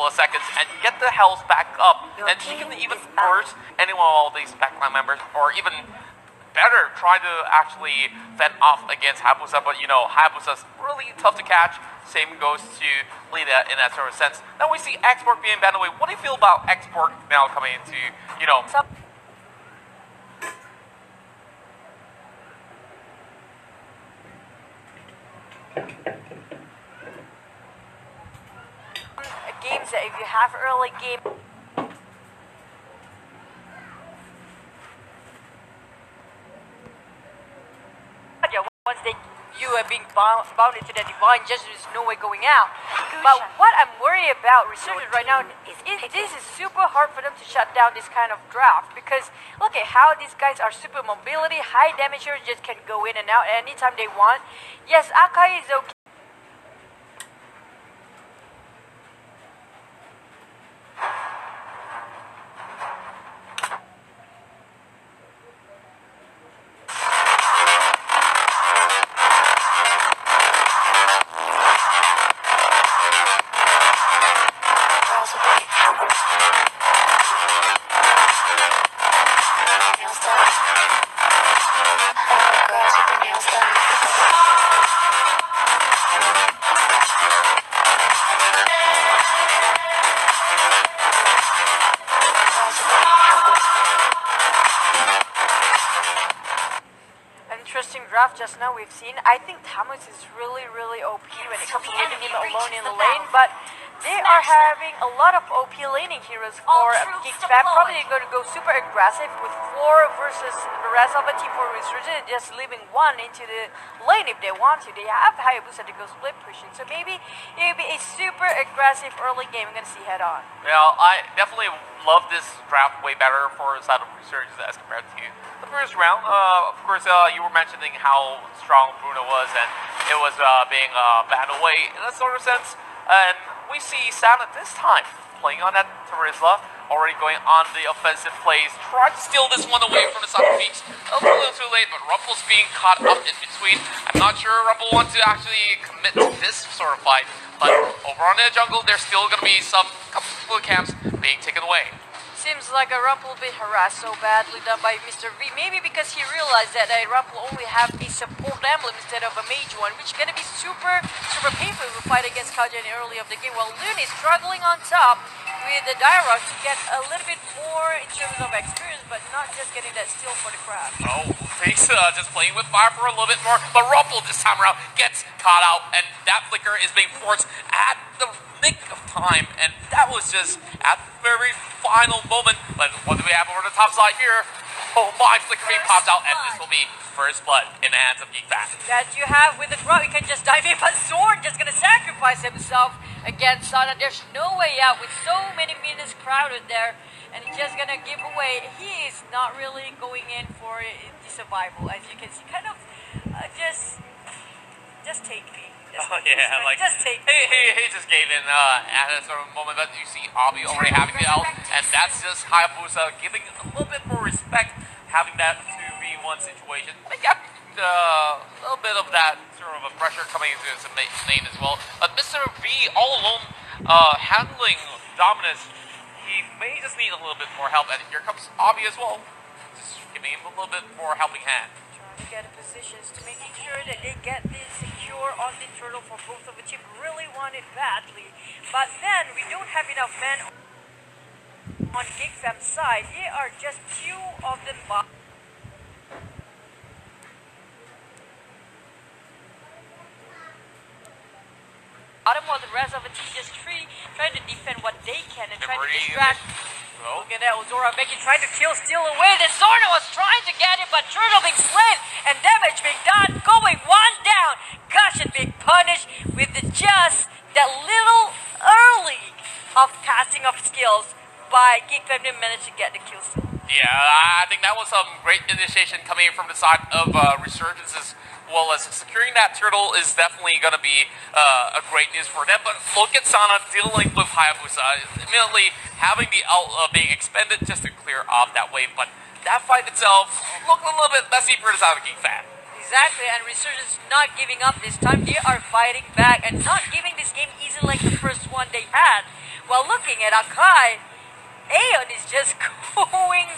couple of seconds and get the health back up. And she can even burst any one of all these backline members, or even better, try to actually fend off against Hayabusa. But you know, Hayabusa's really tough to catch. Same goes to Lita in that sort of sense. Now we see Export being banned away. What do you feel about Export now coming into, you know... Games that if you have early game... Once you are being bound into the divine justice, there's no way going out. But what I'm worried about Resurgence right now is this is super hard for them to shut down this kind of draft, because look at how these guys are super mobility, high damager, just can go in and out anytime they want. Yes, Akai is okay. Interesting draft just now we've seen. I think Tamus is really OP when it comes to leaving him alone in the lane, but they are having a lot of OP laning heroes for BangBang. Probably going to go super aggressive with 4 versus the rest of the team for Resurgence, just leaving 1 into the lane if they want to. They have Hayabusa to go split pushing, so maybe it will be a super aggressive early game we're going to see head on. Well, I definitely love this draft way better for the side of Resurgence as compared to the first round. Of course, you were mentioning how strong Bruno was, and it was being banned away in a sort of sense. And we see Sana this time playing on that Terizla, already going on the offensive plays, trying to steal this one away from the soccer beach. A little too late, but Rumple's being caught up in between. I'm not sure Rumple wants to actually commit to this sort of fight, but over on the jungle, there's still going to be some couple of camps being taken away. Seems like a Rumple been harassed so badly done by Mr. V. Maybe because he realized that a Rumple only have a support emblem instead of a mage one, which is going to be super painful to fight against Kaja in the early of the game. While Lune is struggling on top with the Dairosh to get a little bit more in terms of experience, but not just getting that steal for the crowd. Oh, he's just playing with fire for a little bit more, but Rumple this time around gets caught out, and that flicker is being forced at the nick of time, and that was just at the very final moment. But what do we have over the top side here? Oh my, flickering pops out, and this will be first blood in the hands of BangBang. That you have with the drop, you can just dive in, but Zorn just gonna sacrifice himself against Sana. There's no way out with so many minions crowded there, and he's just gonna give away. He is not really going in for the survival, as you can see. Kind of just take me. Oh yeah, like just take he just gave in at a sort of moment, but you see Abi already having the ult, and that's just Hayabusa giving a little bit more respect, having that 2v1 situation. But yeah, a little bit of that sort of a pressure coming into his lane as well. But Mr. V all alone handling Dominus, he may just need a little bit more help, and here comes Abi as well, just giving him a little bit more helping hand. To get in positions to make sure that they get this secure on the turtle for both of the team. Really want it badly, but then we don't have enough men on BangBang's side. They are just 2 of them. Bottom while the rest of the team just trying to defend what they can and trying to distract. Look at that, Ozora making trying to steal away. The Zorna was trying to get it, but Turtle being slain and damage being done. Going 1 down. Cushion being punished with just that little early of passing of skills by BangBang. They managed to get the kill. Yeah, I think that was some great initiation coming in from the side of Resurgence's. Well, as securing that turtle is definitely going to be a great news for them. But look at Sana dealing with Hayabusa, immediately having the ult being expended just to clear off that wave. But that fight itself looked a little bit messy for the side of BangBang. Exactly, and Resurgence not giving up this time. They are fighting back and not giving this game easy like the first one they had. While looking at Akai, Aeon is just going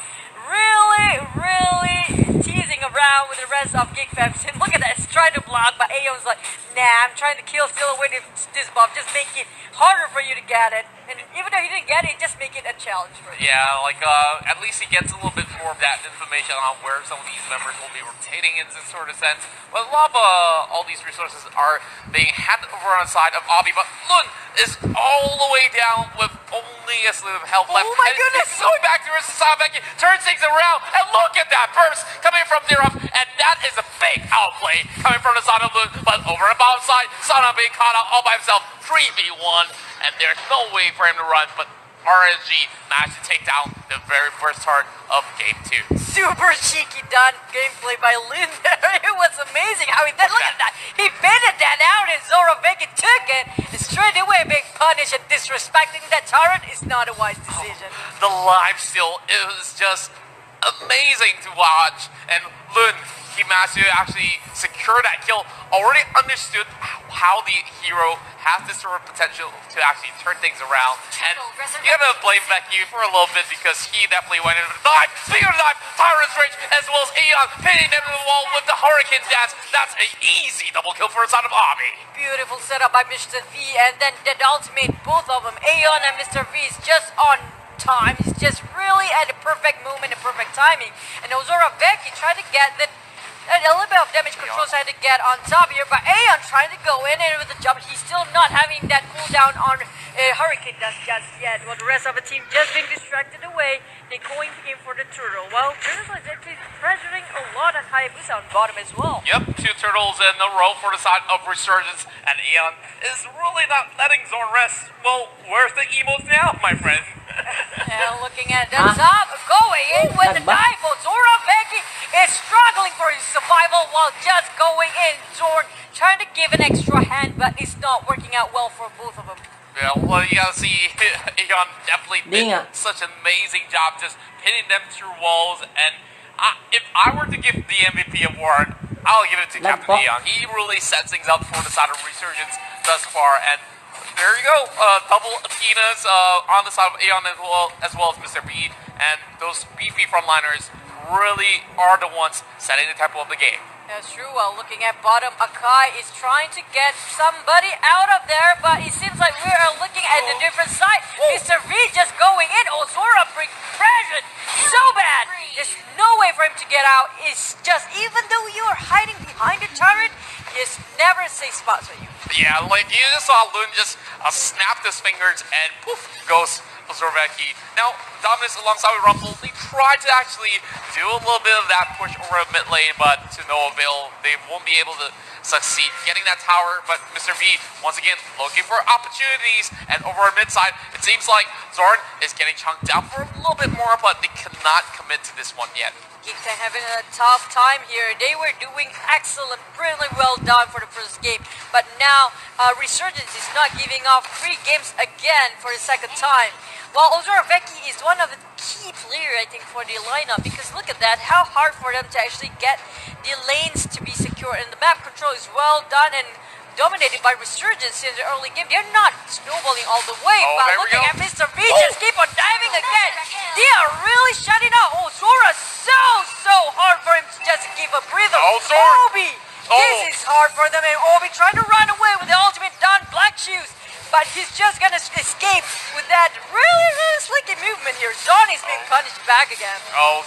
really teasing around with the rest of Geek Fams. And look at that, he's trying to block, but Aeon's like, nah, I'm trying to kill still away this buff, just make it harder for you to get it. And even though he didn't get it, just make it a challenge for you. Yeah, like, at least he gets a little bit more of that information on where some of these members will be rotating in this sort of sense. But a lot of, all these resources are being handed over on the side of Abi, but Lun is all the way down with only a slip of health left. Oh my goodness! He's going back to his Sabeki, turns things around, and look at that burst coming from Zerov, and that is a big outplay coming from the side of Lun, but over and above side, Sana being caught out all by himself, 3v1, and there's no way for him to run, but RNG managed to take down the very first target of Game 2. Super cheeky done gameplay by Lin there. It was amazing how he did. Look at that. He baited that out and Zoroveki took it. And straight away being punished and disrespecting that turret is not a wise decision. The live steal is just amazing to watch. And Lun, he managed to actually secure that kill. Already understood how the hero has this sort of potential to actually turn things around. And you gotta blame Becky for a little bit because he definitely went into the dive. Speaking of the dive, Tyrant's Rage as well as Aeon pinning them to the wall with the Hurricane Dance. That's an easy double kill for the side of Abi. Beautiful setup by Mr. V, and then the ultimate, both of them, Aeon and Mr. V, is just on time. He's just really at the perfect moment, the perfect timing. And Zoroveki tried to get a little bit of damage control trying to get on top here, but Aeon trying to go in and with the jump, he's still not having that cooldown on Hurricane Dust just yet. While the rest of the team just being distracted away, they're going in for the turtle. Well, Turtle is actually pressuring a lot of Hayabusa on bottom as well. Yep, 2 turtles in a row for the side of Resurgence, and Aeon is really not letting Zorn rest. Well, where's the emotes now, my friend? And looking at the top, going in with the dive. Zoroveki is struggling for his survival while just going in. Zorn trying to give an extra hand, but it's not working out well for both of them. Yeah, well, you gotta see, Aeon definitely did such an amazing job just hitting them through walls. And if I were to give the MVP award, I'll give it to Captain Aeon. He really sets things up for the side of Resurgence thus far. And there you go, double Atinas on the side of Aeon as well as Mr. B. And those beefy frontliners really are the ones setting the tempo of the game. That's true. Well, looking at bottom, Akai is trying to get somebody out of there, but it seems like we are looking at the different side. Mr. V just going in. Ozora pressured so bad. There's no way for him to get out. It's just, even though you are hiding behind the turret, it's never a safe spot for you. Yeah, like you just saw Lun just snap his fingers and poof goes Zoroveki. Now, Dominus alongside with Rumble, they tried to actually do a little bit of that push over mid lane, but to no avail. They won't be able to succeed getting that tower, but Mr. V, once again, looking for opportunities, and over our mid side, it seems like Zorn is getting chunked down for a little bit more, but they cannot commit to this one yet. Geektan having a tough time here. They were doing excellent, really well done for the first game, but now Resurgence is not giving off 3 games again for the second time. While Zoroveki is one of the key players, I think, for the lineup, because look at that, how hard for them to actually get the lanes to be secure, and the map control is well done and dominated by Resurgence in the early game. They're not snowballing all the way, but looking at Mr. V just keep on diving again. They are really shutting out. Zora, so hard for him to just give a breather. Obi, this is hard for them, and Obi trying to run away with the ultimate done, Black Shoes. But he's just gonna escape with that really slicky movement here. Zorn is being punished back again.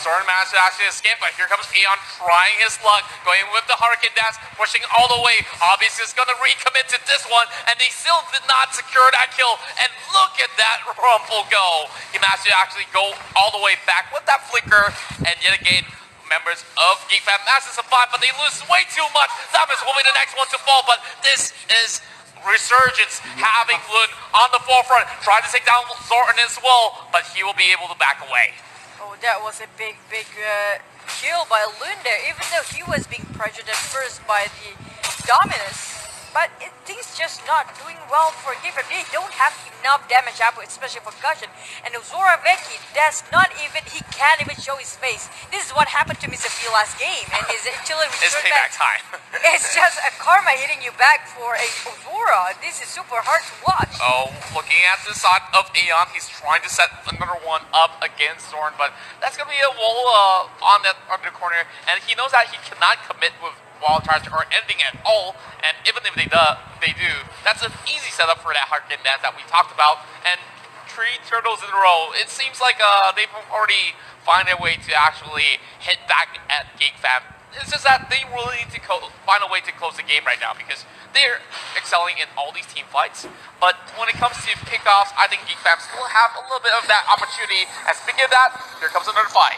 Zorn managed to actually escape, but here comes Aeon trying his luck, going with the Hurricane Dance, pushing all the way. Obviously, is gonna recommit to this one, and they still did not secure that kill. And look at that Rumble go. He managed to actually go all the way back with that flicker, and yet again, members of Geek Fam managed to survive, but they lose way too much. Zamas will be the next one to fall, but this is Resurgence having Lun on the forefront, trying to take down Zorn as well, but he will be able to back away. Oh, that was a big kill by Lun there, even though he was being pressured at first by the Dominus. but things just not doing well for GameFam. They don't have enough damage output, especially for Gusion. And Zoraveki does not even, he can't even show his face. This is what happened to Mr. V last game, and his until it It's payback time. It's just a karma hitting you back for a Zora. This is super hard to watch. Oh, looking at the side of Aeon, he's trying to set another one up against Zorn, but that's going to be a wall on that under corner, and he knows that he cannot commit with wall charge or anything at all, and even if they do, that's an easy setup for that hard game dance that we talked about, and 3 turtles in a row, it seems like they've already found a way to actually hit back at GameFam. It's just that they really need to find a way to close the game right now because they're excelling in all these team fights. But when it comes to pickoffs, I think GameFam still have a little bit of that opportunity. And speaking of that, here comes another fight.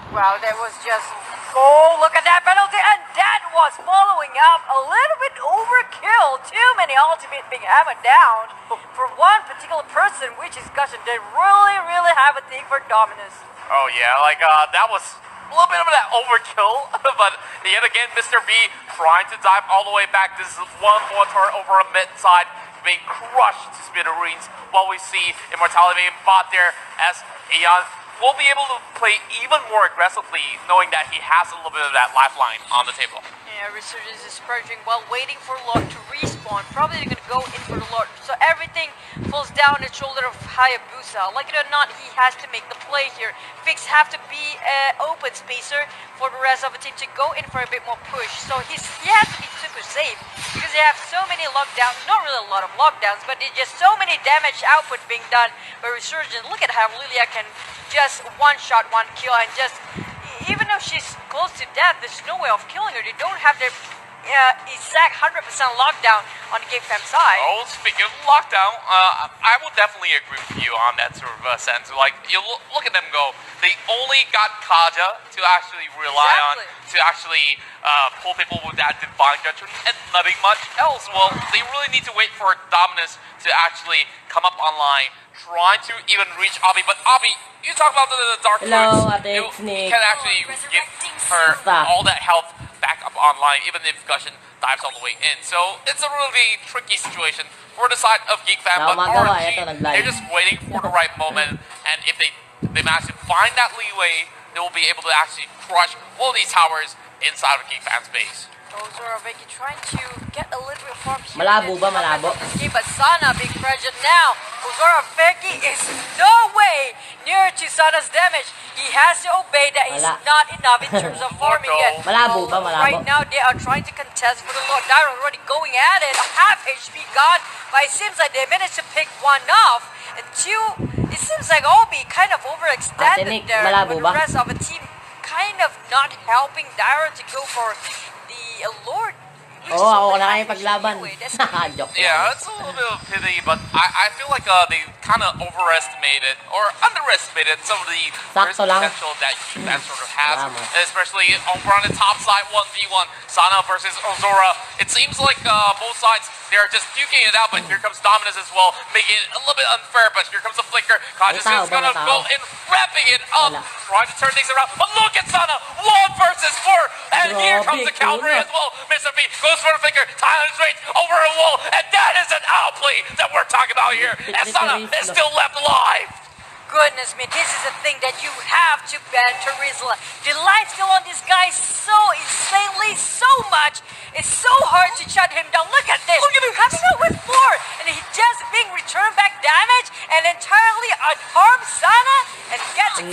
Wow, that was just... Oh, look at that penalty, and that was following up a little bit overkill. Too many ultimates being hammered down for one particular person, which is Gusion. They really have a thing for dominance. Oh yeah, like that was a little bit of that overkill, but yet again, Mr. V trying to dive all the way back. This is one more turn over a mid side, being crushed to smithereens, while we see Immortality being fought there as Aeon will be able to play even more aggressively, knowing that he has a little bit of that lifeline on the table. Yeah, Resurgence is purging while waiting for Lord to respawn. Probably they're gonna go in for the Lord. So everything falls down the shoulder of Hayabusa. Like it or not, he has to make the play here. Fix have to be an open spacer for the rest of the team to go in for a bit more push. So he has to be super safe because they have so many lockdowns. Not really a lot of lockdowns, but there's just so many damage output being done by Resurgence. Look at how Lilia can just one-shot, one kill, and just... Even though she's close to death, there's no way of killing her. They don't have their exact 100% lockdown on the GameFam side. Oh, speaking of lockdown, I will definitely agree with you on that sort of sense. Like, you look at them go, they only got Kaja to actually rely on, to actually pull people with that divine judgment, and nothing much else. Well, they really need to wait for Dominus to actually come up online, trying to even reach Abi, but Abi, you talk about the Dark Roots, you can actually give her all that health back up online, even if Gusion dives all the way in. So it's a really tricky situation for the side of GameFam, but RNG, they're just waiting for the right moment, and if they manage to find that leeway, they will be able to actually crush all these towers inside of GameFam's base. Zoraveki trying to get a little bit of farm here. Malabo ba? Malabo? But Sana being pressured now. Zoraveki is no way near to Sana's damage. He has to obey that is not enough in terms of farming yet. Malabo ba? Malabo? Right now they are trying to contest for the Lord. Dyron already going at it. Half HP gone, but it seems like they managed to pick one off. And two, it seems like Obi kind of overextended there. But the rest of the team kind of not helping Dyron to go for the Lord. Oh, ako na kayo paglaban. Joke. Yeah, it's a little bit of pity, but I feel like they kind of overestimated or underestimated some of the potential that sort of has, especially over on the top side, 1v1, Sana versus Ozora. It seems like both sides, they're just duking it out, but here comes Dominus as well, making it a little bit unfair, but here comes the flicker. Kaja's just gonna go in, wrapping it up, trying to turn things around, but look at Sana, 1 versus 4, and here comes the Calvary as well. Mr. B goes for the flicker, Tyler's range over a wall, and that is an outplay that we're talking about here, and Sana is still left alive. Goodness me, this is a thing that you have to ban to Rizla. The life steal on this guy so insanely, so much. It's so hard to shut him down. Look at this. Look at him coming out with 4, and he just being returned back damage and entirely unharmed Sana and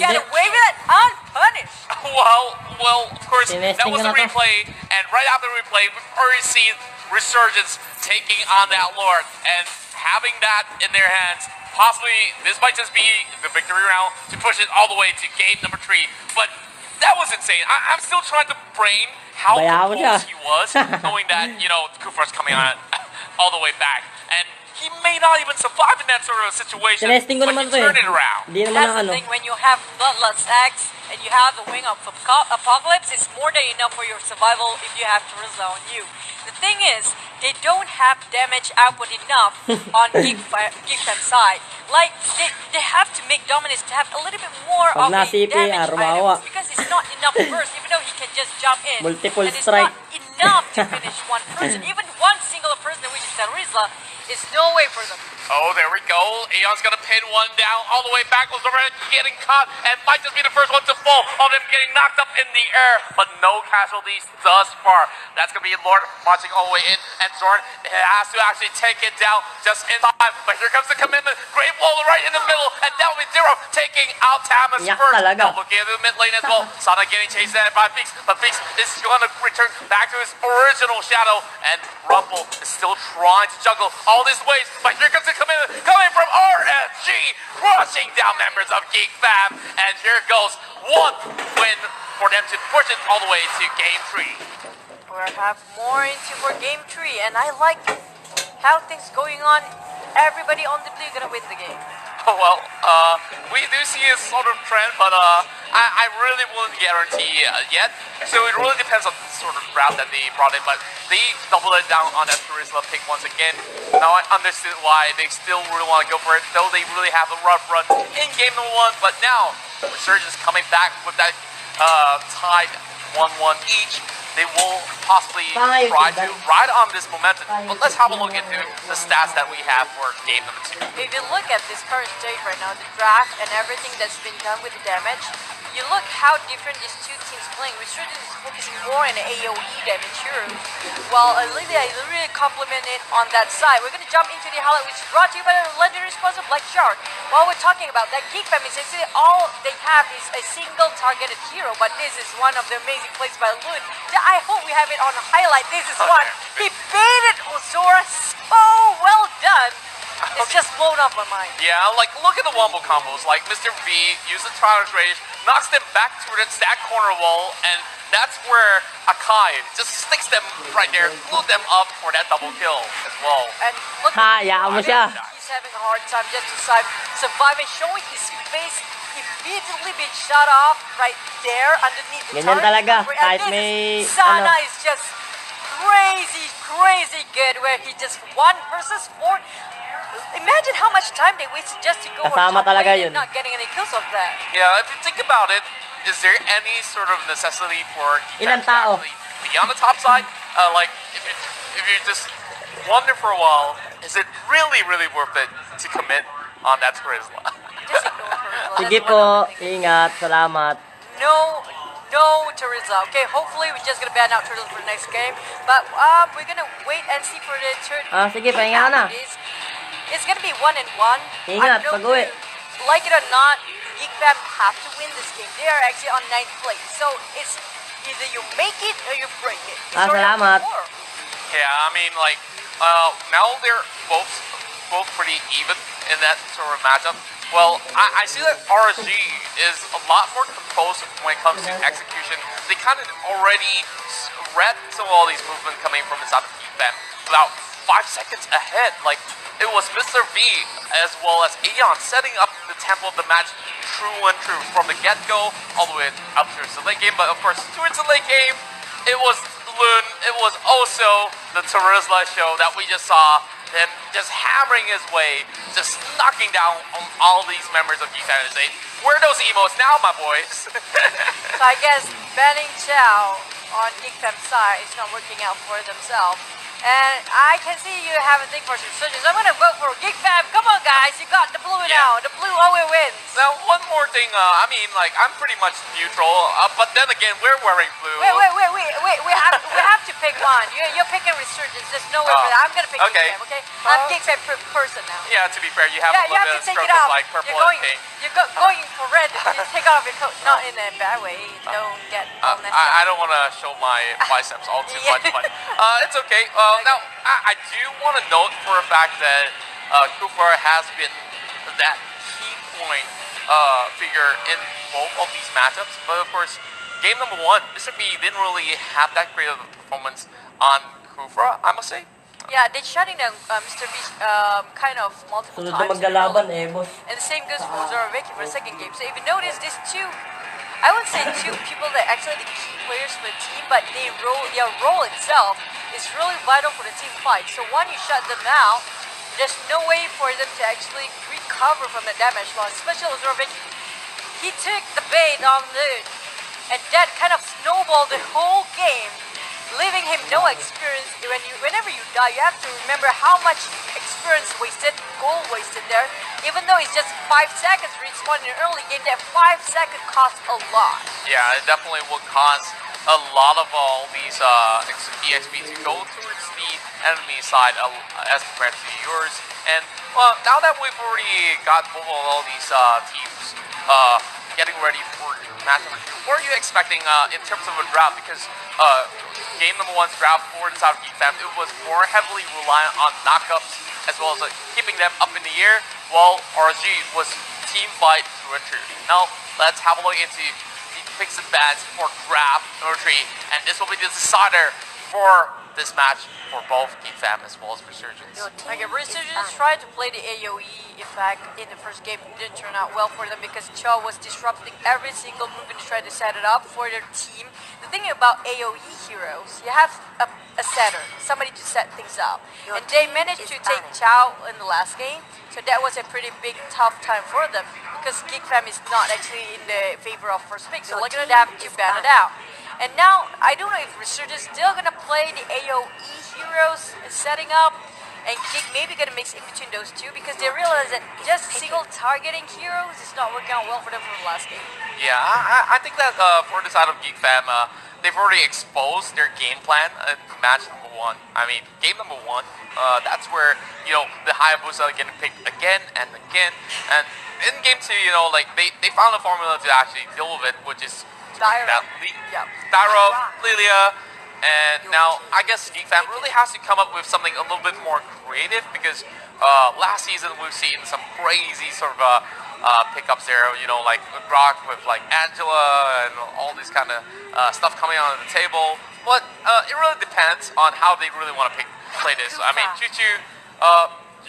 get away with it unpunished. Well, of course, that was a replay, and right after the replay, we've already seen Resurgence taking on that Lord and having that in their hands. Possibly, this might just be the victory round to push it all the way to game number 3. But that was insane. I'm still trying to brain how close he was, knowing that, you know, Kufar's coming on all the way back. And he may not even survive in that sort of situation, but he turned it around. That's the thing, when you have Bloodlust X and you have the Wing of Apocalypse, it's more than enough for your survival if you have Charisma on you. The thing is, they don't have damage output enough on GameFam side. Like, they have to make Dominus to have a little bit more of the damage items because it's not enough burst, even though he can just jump in. Multiple and it's strike. not enough to finish one person. Even one single person, which is Terizla, is no way for them. Oh, there we go. Aeon's gonna pin one down all the way back. Zorn getting caught and might just be the first one to fall. All of them getting knocked up in the air, but no casualties thus far. That's gonna be Lord marching all the way in, and Zorn has to actually take it down just in time. But here comes the commitment. Great wall right in the middle, and that will be Zero taking out Tamas Yak first. talaga. Now looking at the mid lane as well. Sana getting chased by Beaks, but Beaks is gonna return back to his original shadow, and Rumble is still trying to juggle all these ways. But here comes the commitment coming from RFG, crushing down members of Geek Fam, and here goes one win for them to push it all the way to Game 3. We'll have more into for Game 3, and I like how things going on. Everybody on the blue gonna win the game. Well, we do see a sort of trend, but I really wouldn't guarantee yet. So it really depends on the sort of route that they brought in, but they doubled it down on that Terizla pick once again. Now I understood why they still really want to go for it, though they really have a rough run in game number 1. But now Resurgence coming back with that tied 1-1 each. They will possibly try to ride on this momentum. But let's have a look into the stats that we have for game number 2. If you look at this current state right now, the draft and everything that's been done with the damage, you look how different these two teams playing. Resurgence is focusing more on AoE damage here, while Olivia is really complimented on that side. We're going to jump into the highlight, which is brought to you by the legendary sponsor Black Shark. While we're talking about that, Geek Fam is actually all they have is a single targeted hero, but this is one of the amazing plays by Loon. I hope we have it on highlight. This is one. He baited Ozora so well done. It's just blown up my mind. Yeah, like look at the wombo combos. Like Mr. V uses Trials Rage, knocks them back to that corner wall, and that's where Akai just sticks them right there, glued them up for that double kill as well. And look, Hayaan mo siya. he's having a hard time just to survive and showing his face immediately being shut off right there underneath the Ganyan turret. talaga, And kahit this may, Sana ano. is just crazy good, where he just 1 versus 4. Imagine how much time they wasted just to go Kasama top talaga lane yun. and not getting any kills of that. Yeah, if you think about it, is there any sort of necessity for Ilang them to tao? actually be on the top side? Like if you just wonder for a while, is it really worth it to commit on that Terizla? Just ignore Terizla. Sige That's one po, of the things. ingat, salamat. No Terizla. Okay, hopefully we're just gonna ban out Terizla for the next game. But we're gonna wait and see for the third. Sige, pahinga ka na. It's gonna be 1-1. Ingat, pag-uwi. Like it or not, Geek Fam have to win this game. They are actually on 9th place. So it's either you make it or you break it. It's already on salamat. 4. Yeah, I mean like now they're both pretty even in that sort of matchup. Well, I see that RSG is a lot more composed when it comes to execution. They kind of already read some of all these movements coming from inside of Geek Fam about 5 seconds ahead. Like it was Mr. V as well as Aeon setting up the tempo of the match true and true from the get-go all the way up to the late game. But of course, towards the late game, it was Loon, it was also the Terizla show that we just saw. Him just hammering his way, just knocking down on all these members of Geek Fam and say, where are those emos now, my boys? So I guess banning Chow on Geek Fam's side is not working out for themselves. And I can see you have a thing for Resurgence. I'm gonna vote for Geek Fam. Come on, guys, you got the blue now. The blue always wins. Now, one more thing. I mean, like, I'm pretty much neutral, but then again, we're wearing blue. Wait. We have to pick one. You're picking Resurgence. There's no way for that. I'm gonna pick okay. Geek Fam. Okay, I'm Geek Fam person now. Yeah, to be fair, you have a You little have bit to of take stroke it of off. like purple You're and pink. going for red. You take off your coat. Not in a bad way. Don't get all messed up. I don't want to show my biceps all too much, but it's okay. Now, I do want to note for a fact that Kufar has been that key point figure in both of these matchups. But of course, game number 1, Mr. B didn't really have that great of a performance on Kufra, I must say. Yeah, they're shutting down Mr. B kind of multiple Sunod na times. maglalaban, Evos. And the same goes for Zoraveki for the second game. So if you notice, these two, I wouldn't say two people that actually the key players for the team, but their role itself is really vital for the team fight. So when you shut them out, there's no way for them to actually recover from the damage loss, especially Zoraveki. He took the bait on Loon, and that kind of snowballed the whole game. leaving him no experience. Whenever you die, you have to remember how much experience wasted, gold wasted there. Even though it's just 5 seconds respawn in an early game, that 5 seconds costs a lot. Yeah, it definitely will cost a lot of all these EXP to go towards the enemy side as compared to yours. And well, now that we've already got both of all these teams getting ready for match number 2, what are you expecting in terms of a draft? Because game number 1's draft for the South Geek Fam, it was more heavily reliant on knockups as well as keeping them up in the air, while RSG was team fight through and through. Now let's have a look into picks and bans for draft number 3, and this will be the decider for this match for both Geek Fam as well as Resurgence. Like Resurgence tried to play the AoE, in fact, in the first game. It didn't turn out well for them because Cho was disrupting every single move and tried to set it up for their team. The thing about AoE heroes, you have a setter, somebody to set things up. And they managed to take Chow in the last game, so that was a pretty big tough time for them because Geek Fam is not actually in the favor of first pick, so look at that, you ban it out. And now, I don't know if Resurgence still gonna play the AoE heroes setting up, and Geek maybe gonna mix in between those two because they realize that just single targeting heroes is not working out well for them from the last game. Yeah, I think that for the side of Geek Fam, they've already exposed their game plan in match number 1. I mean, game number 1, that's where, you know, the Hayabusa are getting picked again and again, and in game 2, you know, like, they found a formula to actually deal with it, which is Dyro, Lilia, and now I guess Geek Fam really has to come up with something a little bit more creative because last season we've seen some crazy sort of pickups there, you know, like Rock with like Angela and all this kind of stuff coming on the table. But it really depends on how they really want to play this. I mean, Choo-Choo,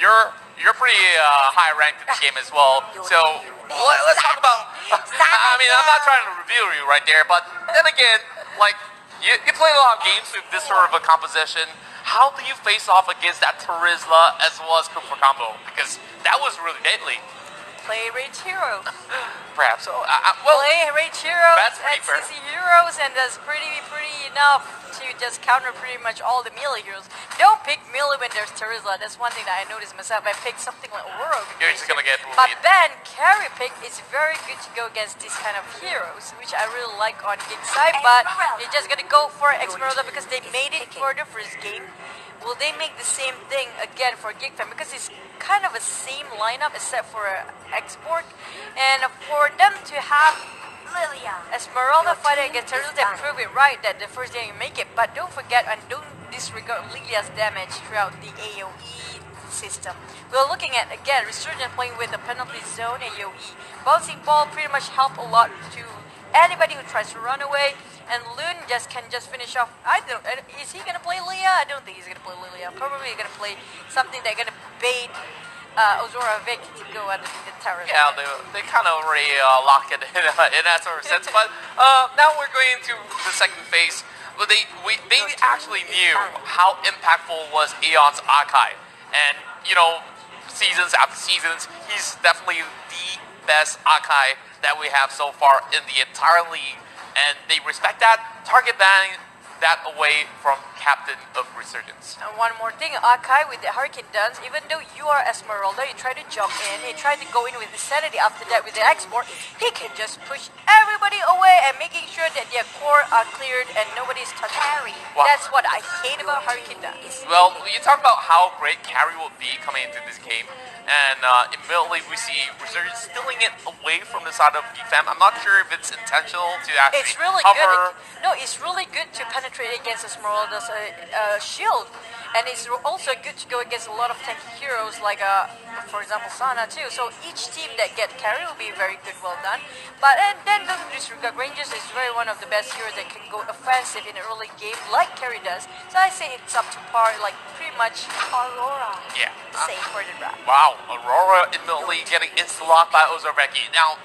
you're pretty high ranked in the game as well, so let's talk about. I mean, I'm not trying to reveal you right there, but then again, like you play a lot of games with this sort of a composition. How do you face off against that Terizla as well as Cooper combo? Because that was really deadly. Play Rage Heroes. Perhaps so. Well, play Rage Heroes and fair. CC Heroes, and that's pretty enough to just counter pretty much all the melee heroes. Don't pick melee when there's Terizla. That's one thing that I noticed myself. I picked something like Aurora. You're just gonna get But then carry pick is very good to go against these kind of heroes, which I really like on Geek side. But they're just gonna go for Esmeralda because they made it for the first game. Will they make the same thing again for Geek Fam? Because it's kind of a same lineup except for export. And for them to have Esmeralda fighting against Turtles, they prove it right that the first day you make it. But don't forget and don't disregard Lilia's damage throughout the AoE system. We're looking at, again, Resurgence playing with the penalty zone AoE. Bouncing ball pretty much help a lot to anybody who tries to run away. And Loon can finish off. Is he gonna play Leah? I don't think he's gonna play Lilia. Probably gonna play something that's gonna bait Ozora Vic to go under the terrace. Yeah, they kind of already locked it in that sort of sense. But now we're going into the second phase. But they actually knew how impactful was Aeon's Akai, and you know, seasons after seasons, he's definitely the best Akai that we have so far in the entire league. And they respect that, target banning that away from Captain of Resurgence. And one more thing, Akai with the Hurricane Dance, even though you are Esmeralda, you try to jump in, you try to go in with Insanity after that with the export, he can just push everybody away and making sure that their core are cleared and nobody's touching. Wow. That's what I hate about Hurricane Dance. Well, you talk about how great carry will be coming into this game, and immediately we see Resurgence stealing it away from the side of Geek Fam. I'm not sure if it's intentional to actually It's really cover. good. No, it's really good to penetrate against Esmeralda's shield. And it's also good to go against a lot of tanky heroes like, for example, Sana too. So each team that get carry will be very good, well done. But then doesn't disregard Rangers is very one of the best heroes that can go offensive in an early game like carry does. So I say it's up to par, like pretty much Aurora. Yeah. Same for the draft. Wow, Aurora immediately getting insta-locked by Ozorveki. Now,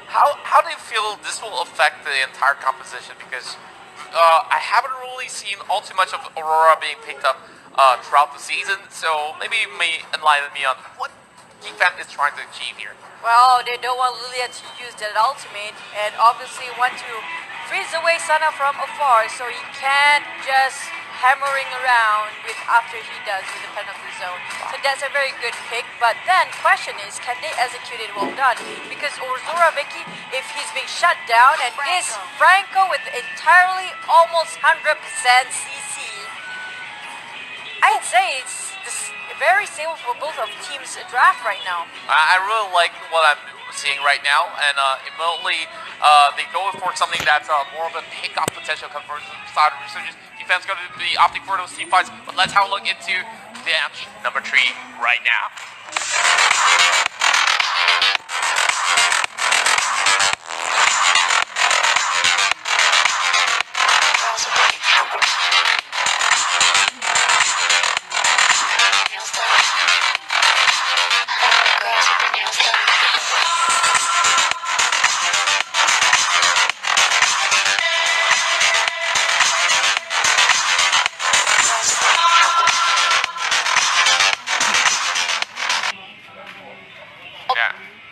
how do you feel this will affect the entire composition? Because I haven't really seen all too much of Aurora being picked up throughout the season, so maybe you may enlighten me on what Geek Fam is trying to achieve here. Well, they don't want Lilia to use that ultimate, and obviously want to freeze away Sana from afar so he can't just hammering around with after he does with the penalty zone. So that's a very good pick. But then question is, can they execute it well done? Because Ozora Vicky, if he's being shut down, and this Franco with entirely almost 100% CC, I'd say it's very stable for both of teams' draft right now. I really like what I'm seeing right now, and immediately they go for something that's more of a pick-off potential conversion side of Resurgence. Defense going to be opting for those team fights, but let's have a look into match number 3 right now.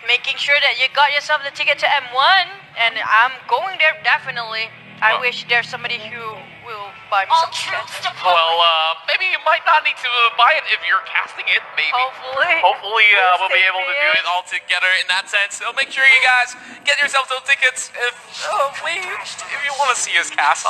Making sure that you got yourself the ticket to M1, and I'm going there definitely. I wish there's somebody who will buy me some tickets. Well, maybe you might not need to buy it if you're casting it, maybe. Hopefully we'll be able to do it all together in that sense. So make sure you guys get yourself those tickets if you want to see us cast.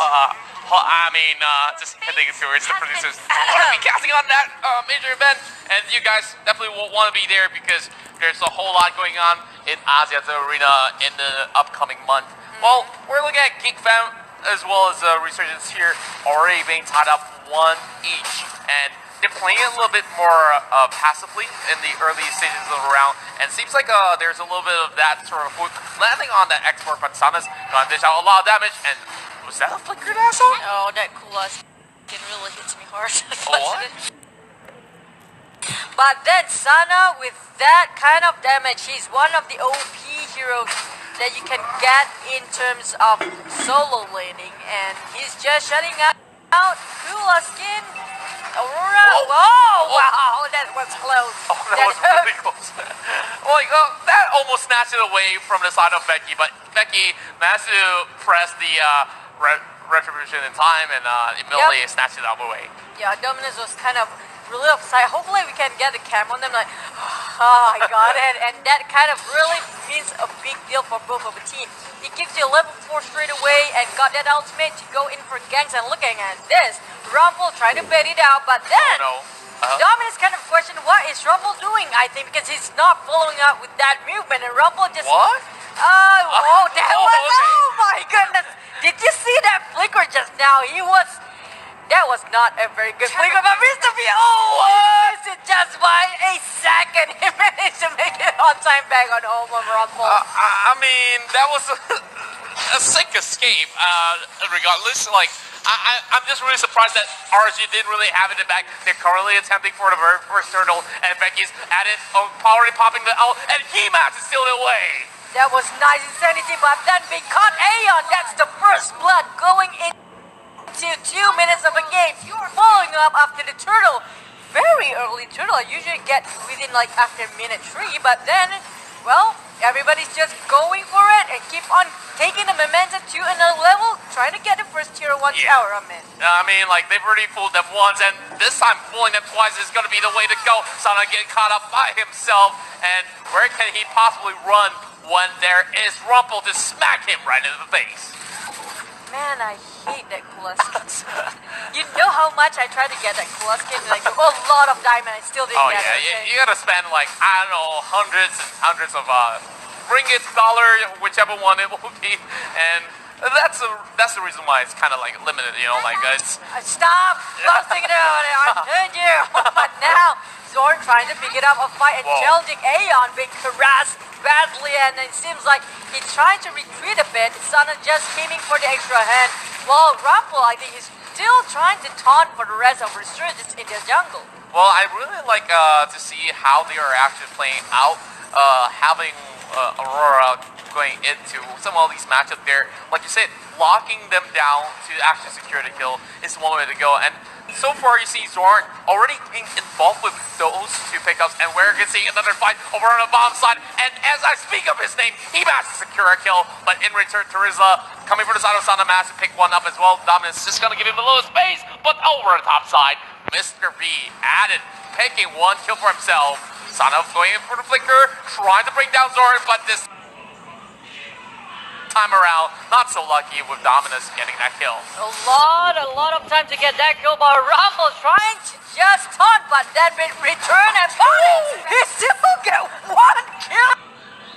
Just heading towards the producers. We're going to be casting on that major event, and you guys definitely will want to be there because there's a whole lot going on in Asia's Arena in the upcoming month. Well, we're looking at Geek Fam as well as Resurgence here already being tied up 1 each, and they're playing it a little bit more passively in the early stages of the round, and it seems like there's a little bit of that sort of hook landing on the export, but Sana's going to dish out a lot of damage, and was that a flickered asshole? Oh, that Kulas really hits me hard. What? But then Sana, with that kind of damage, he's one of the OP heroes that you can get in terms of solo laning, and he's just shutting out Kula Skin, Aurora. Whoa, wow, that was close. Oh, that was really close. That almost snatched it away from the side of Becky, but Becky managed to press the retribution in time and immediately snatched it out of the way. Yeah, Dominus was kind of really upset. Hopefully we can get a camera on them like, oh my god, and that kind of really means a big deal for both of the team. He gives you a level 4 straight away and got that ultimate to go in for ganks, and looking at this, Rumble trying to bait it out, but then Dominus kind of questioned what is Rumble doing, I think, because he's not following up with that movement, and Rumble just... What? Oh my goodness! Did you see that flicker just now? That was not a very good flicker, but Mr. B, was it just by a second? He managed to make it on time back on home of Rumble. That was a sick escape, regardless. I'm just really surprised that RSG didn't really have it back. They're currently attempting for the very first turtle, and Becky's at it, already popping the ult, and He-Max is still away. That was nice insanity, but then being caught Aeon, that's the first blood going into 2 minutes of a game. Following up after the turtle. Very early turtle. I usually get within after minute 3, but then, well, everybody's just going for it and keep on taking the momentum to another level, trying to get the first tier 1 tower. They've already fooled them once, and this time fooling them twice is going to be the way to go. Sana getting caught up by himself, and where can he possibly run when there is Rumple to smack him right into the face? Man, I hate that Kula skin. You know how much I tried to get that Kula skin, a lot of diamond, I still didn't get it. You gotta spend hundreds and hundreds of ringgit, dollar, whichever one it will be, and that's the reason why it's kind of limited, it's... Stop boasting about it, I heard you! But now, Zorn trying to pick it up a fight, and challenging Aeon being harassed badly, and it seems like he's trying to retreat a bit. Sana just aiming for the extra hand, while Rumble, I think he's still trying to taunt for the rest of Resurgence in the jungle. Well, I really like to see how they are actually playing out, having Aurora going into some of these matchups there. Like you said, locking them down to actually secure the kill is one way to go. And so far, you see Zorn already being involved with those two pickups, and we're going to see another fight over on the bottom side. And as I speak of his name, he manages to secure a kill, but in return, Teresa coming from the side of Sana managed to pick one up as well. Dominus just going to give him a little space, but over the top side, Mr. V added, picking one kill for himself. Sana going in for the flicker, trying to bring down Zorn, but this time around, not so lucky with Dominus getting that kill. A lot of time to get that kill, but Rumble trying to just taunt, but then return and boom! He still get one kill!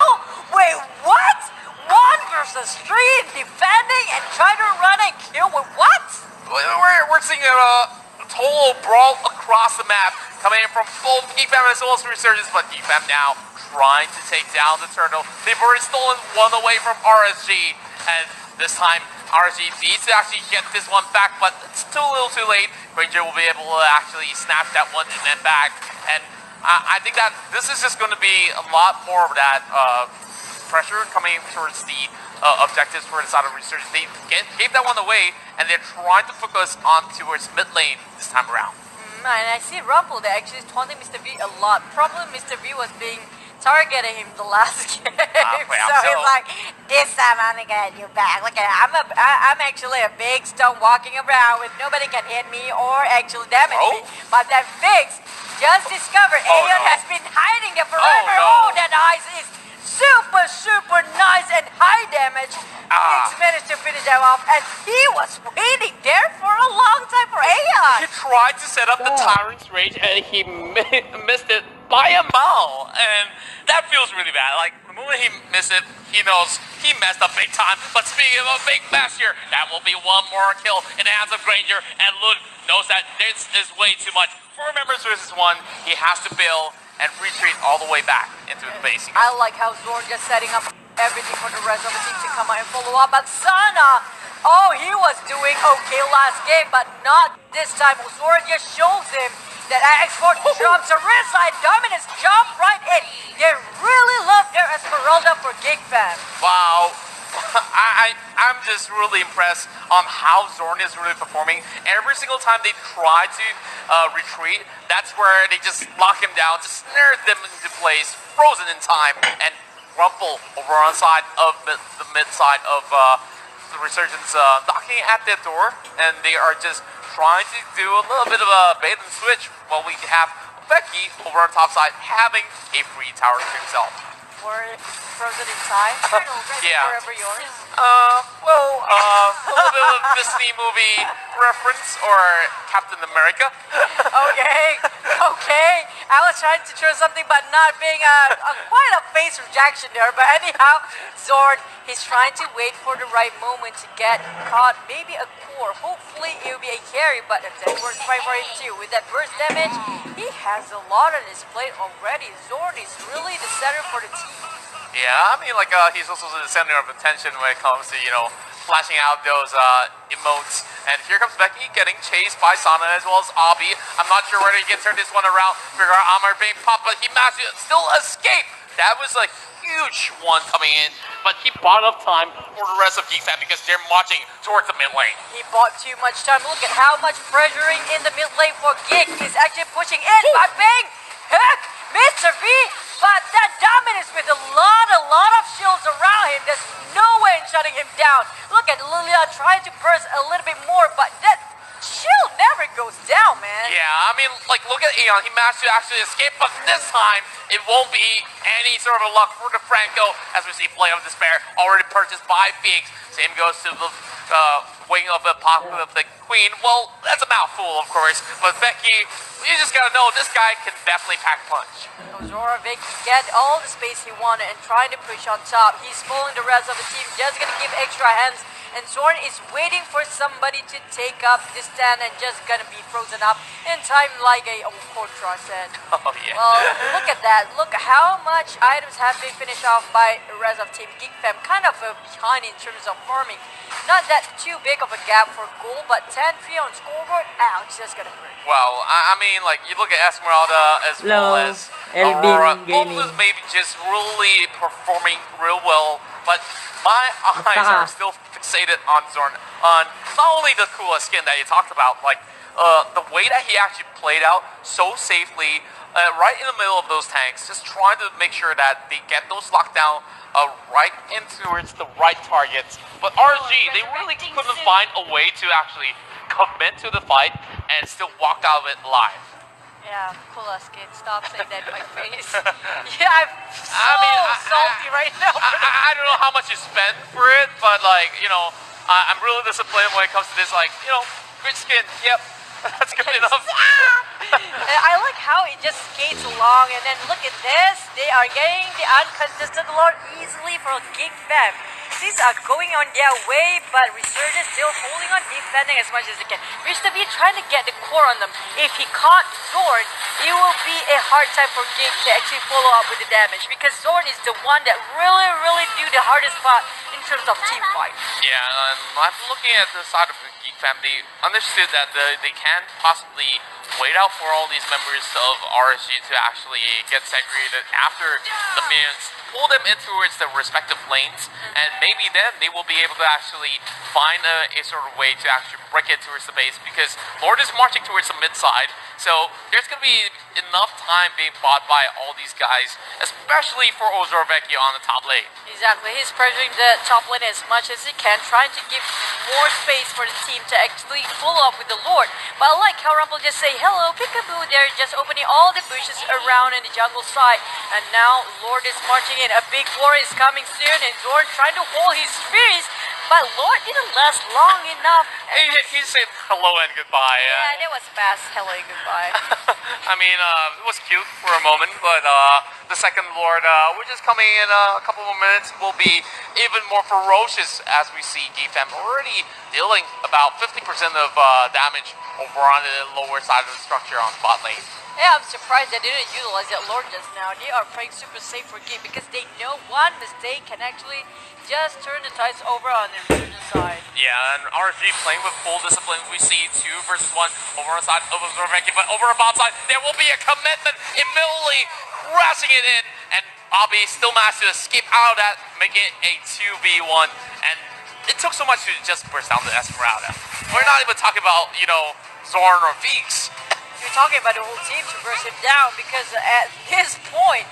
Oh, wait, what? 1 versus 3 defending and trying to run and kill with what? We're seeing a total brawl across the map, coming in from both GFAM as well as Resurgence, but GFAM now trying to take down the turtle. They've already stolen one away from RSG, and this time RSG needs to actually get this one back, but it's too little too late. Granger will be able to actually snatch that one and then back, and I think that this is just going to be a lot more of that pressure coming towards the objectives for the side of Resurgence. They gave that one away, and they're trying to focus on towards mid lane this time around. And I see Rumble, they're actually taunting Mr. V a lot. Problem Mr. V was being targeting him the last game. So he's like, this time I'm gonna get you back. Look at it, I'm actually a big stone walking around with nobody can hit me or actually damage me. But that Fix just discovered Aeon has been hiding there forever. That ice is super nice and high damage. Fix managed to finish that off, and he was waiting there for a long time for Aeon. He tried to set up the Tyrant's Rage, and he missed it by a mile, and that feels really bad. Like, the moment he missed it, he knows he messed up big time. But speaking of a big mess here, that will be one more kill in the hands of Granger, and Lud knows that this is way too much. 4 members versus 1, he has to bail and retreat all the way back into the base. I like how Zorn just setting up everything for the rest of the team to come out and follow up. But Sana, he was doing okay last game, but not this time. Zorn just shows him that export drops a wrist side. Dominus jump right in. They really love their Esmeralda for GigFam. Wow. I'm just really impressed on how Zorn is really performing. Every single time they try to retreat, that's where they just lock him down, just snare them into place, frozen in time, and Rumble over on side of the mid side of the Resurgence knocking at their door, and they are just trying to do a little bit of a bait and switch while we have Becky over on top side having a free tower to himself. Or frozen in time? Yeah. Forever yours? A little bit of a Disney movie reference, or Captain America. Okay. I was trying to throw something, but not being quite a face rejection there. But anyhow, Zorn, he's trying to wait for the right moment to get caught. Maybe a core. Hopefully it will be a carry, but if that works fine for him too. With that burst damage, he has a lot on his plate already. Zorn is really the center for the team. Yeah, I mean, like, he's also the center of attention when it comes to, flashing out those emotes. And here comes Becky getting chased by Sana as well as Obby. I'm not sure whether he can turn this one around. Figure out Amar being popped, but he managed to still escape. That was a huge one coming in, but he bought enough time for the rest of GFAM because they're marching towards the mid lane. He bought too much time. Look at how much pressuring in the mid lane for Gig. He's actually pushing in by Bang. Heck, Mr. V, but that Dominus with a lot of shields around him. There's no way in shutting him down. Look at Lilia trying to burst a little bit more, but that shield never goes down, man. Yeah, I mean, like, look at Aeon. He managed to actually escape, but this time, it won't be any sort of luck for the Franco, as we see Play of Despair already purchased by Phoenix. Same goes to the wing of the pocket of the Queen. Well, that's a mouthful, of course, but Becky, you just gotta know, this guy can definitely pack punch. Zora Vicky get all the space he wanted and trying to push on top. He's pulling the rest of the team, just gonna give extra hands. And Zorn is waiting for somebody to take up this stand and just gonna be frozen up in time like a Fortra said. Oh, yeah. Well, look at that. Look how much items have been finished off by the rest of Team GeekFam. Kind of behind in terms of farming. Not that too big of a gap for goal, but 10-3 on scoreboard. Ouch, that's gonna hurt. Well, I mean, like, you look at Esmeralda as well as Elvin Aurora, Gaming. both maybe just really performing real well, but my eyes are still fixated on Zorn. On not only the cool skin that you talked about, like the way that he actually played out so safely, right in the middle of those tanks, just trying to make sure that they get those locked down right in towards the right targets. But RG, they really couldn't find a way to actually commit to the fight and still walk out of it alive. Yeah, cool skin. Stop saying that in my face. Yeah, I'm salty right now. I don't know how much you spent for it, but like, you know, I'm really disappointed when it comes to this, like, you know, great skin, yep, that's good enough. I like how it just skates along, and then look at this. They are getting the uncontested lord easily for Geek Fam. These are going on their way, but Resurgence still holding on, defending as much as they can. Mr. B trying to get the core on them. If he can't Zorn, it will be a hard time for Geek to actually follow up with the damage, because Zorn is the one that really do the hardest part in terms of team fight. Yeah, I'm looking at the side of the Geek family, understood that they can possibly wait out for all these members of RSG to actually get segregated after the minions pull them in towards their respective lanes, and maybe then they will be able to actually find a sort of way to actually break it towards the base, because Lord is marching towards the mid side, so there's going to be enough time being bought by all these guys, especially for Ozorvecchio on the top lane. Exactly, he's pressuring the top lane as much as he can, trying to give more space for the team to actually follow up with the Lord. But I like how Rumble just say, hello, peekaboo, they're just opening all the bushes around in the jungle side, and now Lord is marching in. A big war is coming soon, and Zorn trying to hold his spears, but Lord didn't last long enough. He said hello and goodbye. Yeah, that was fast. Hello and goodbye. I mean, it was cute for a moment, but the second Lord, which is coming in a couple more minutes, will be even more ferocious, as we see GFM already dealing about 50% of damage over on the lower side of the structure on bot lane. Yeah, I'm surprised they didn't utilize that Lord just now. They are playing super safe for Geek because they know one mistake can actually just turn the tides over on the Resurgence side. Yeah, and RG playing with full discipline. We see 2 versus 1 over on the side of Ozorvecchio, but over on bot side, there will be a commitment immediately crashing it in, and Bobby still managed to skip out of that, making it a 2v1, and it took so much to just burst down the Esmeralda. We're not even talking about, you know, Zorn or Feeks. You're talking about the whole team to burst him down, because at this point,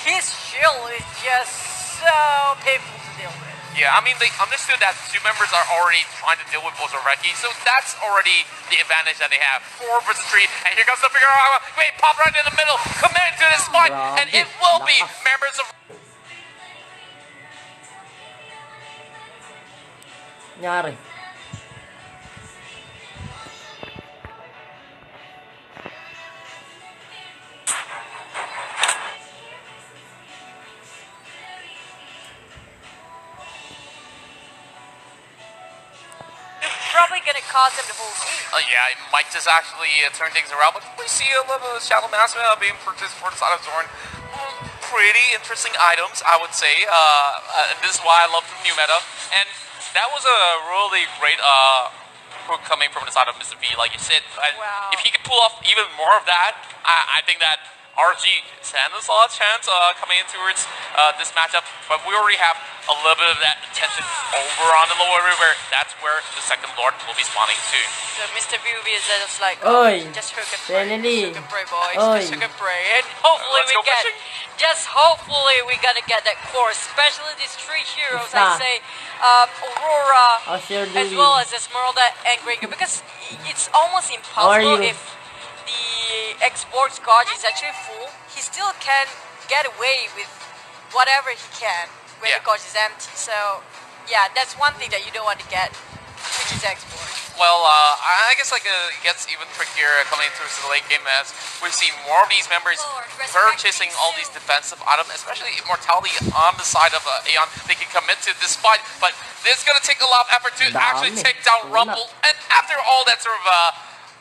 his shield is just so painful to deal with. Yeah, I mean, they understood that 2 members are already trying to deal with Ozorvecchio, so that's already the advantage that they have. 4 versus 3, and here comes the figure out. Wait, pop right in the middle, committed to this fight, and it will be members of... Nyari. Probably gonna cost him the whole game. Yeah, it might just actually turn things around, but we see a little Shadow Mask being purchased for the side of Zorn. Pretty interesting items, I would say. This is why I love the new meta, and that was a really great hook coming from the side of Mr. V, like you said. And if he could pull off even more of that, I think that RG stands a lot of chance coming in towards this matchup, but we already have a little bit of that attention over on the lower river. That's where the second Lord will be spawning too. So Mr. V is just like, Oi, just hook and pray, Kennedy. hook and pray, boys, Oi. just hook and pray, and hopefully we gonna get that core, especially these 3 heroes. I say Aurora, as well as Esmeralda and Gringo, because it's almost impossible if the export gauge is actually full. He still can get away with whatever he can when the gauge is empty. So yeah, that's one thing that you don't want to get, which is export. Well, I guess like it gets even trickier coming into the late game, as we've seen more of these members purchasing all these defensive items, especially Immortality on the side of Aeon. They can commit to this fight, but it's going to take a lot of effort to actually take down Rumble. And after all that sort of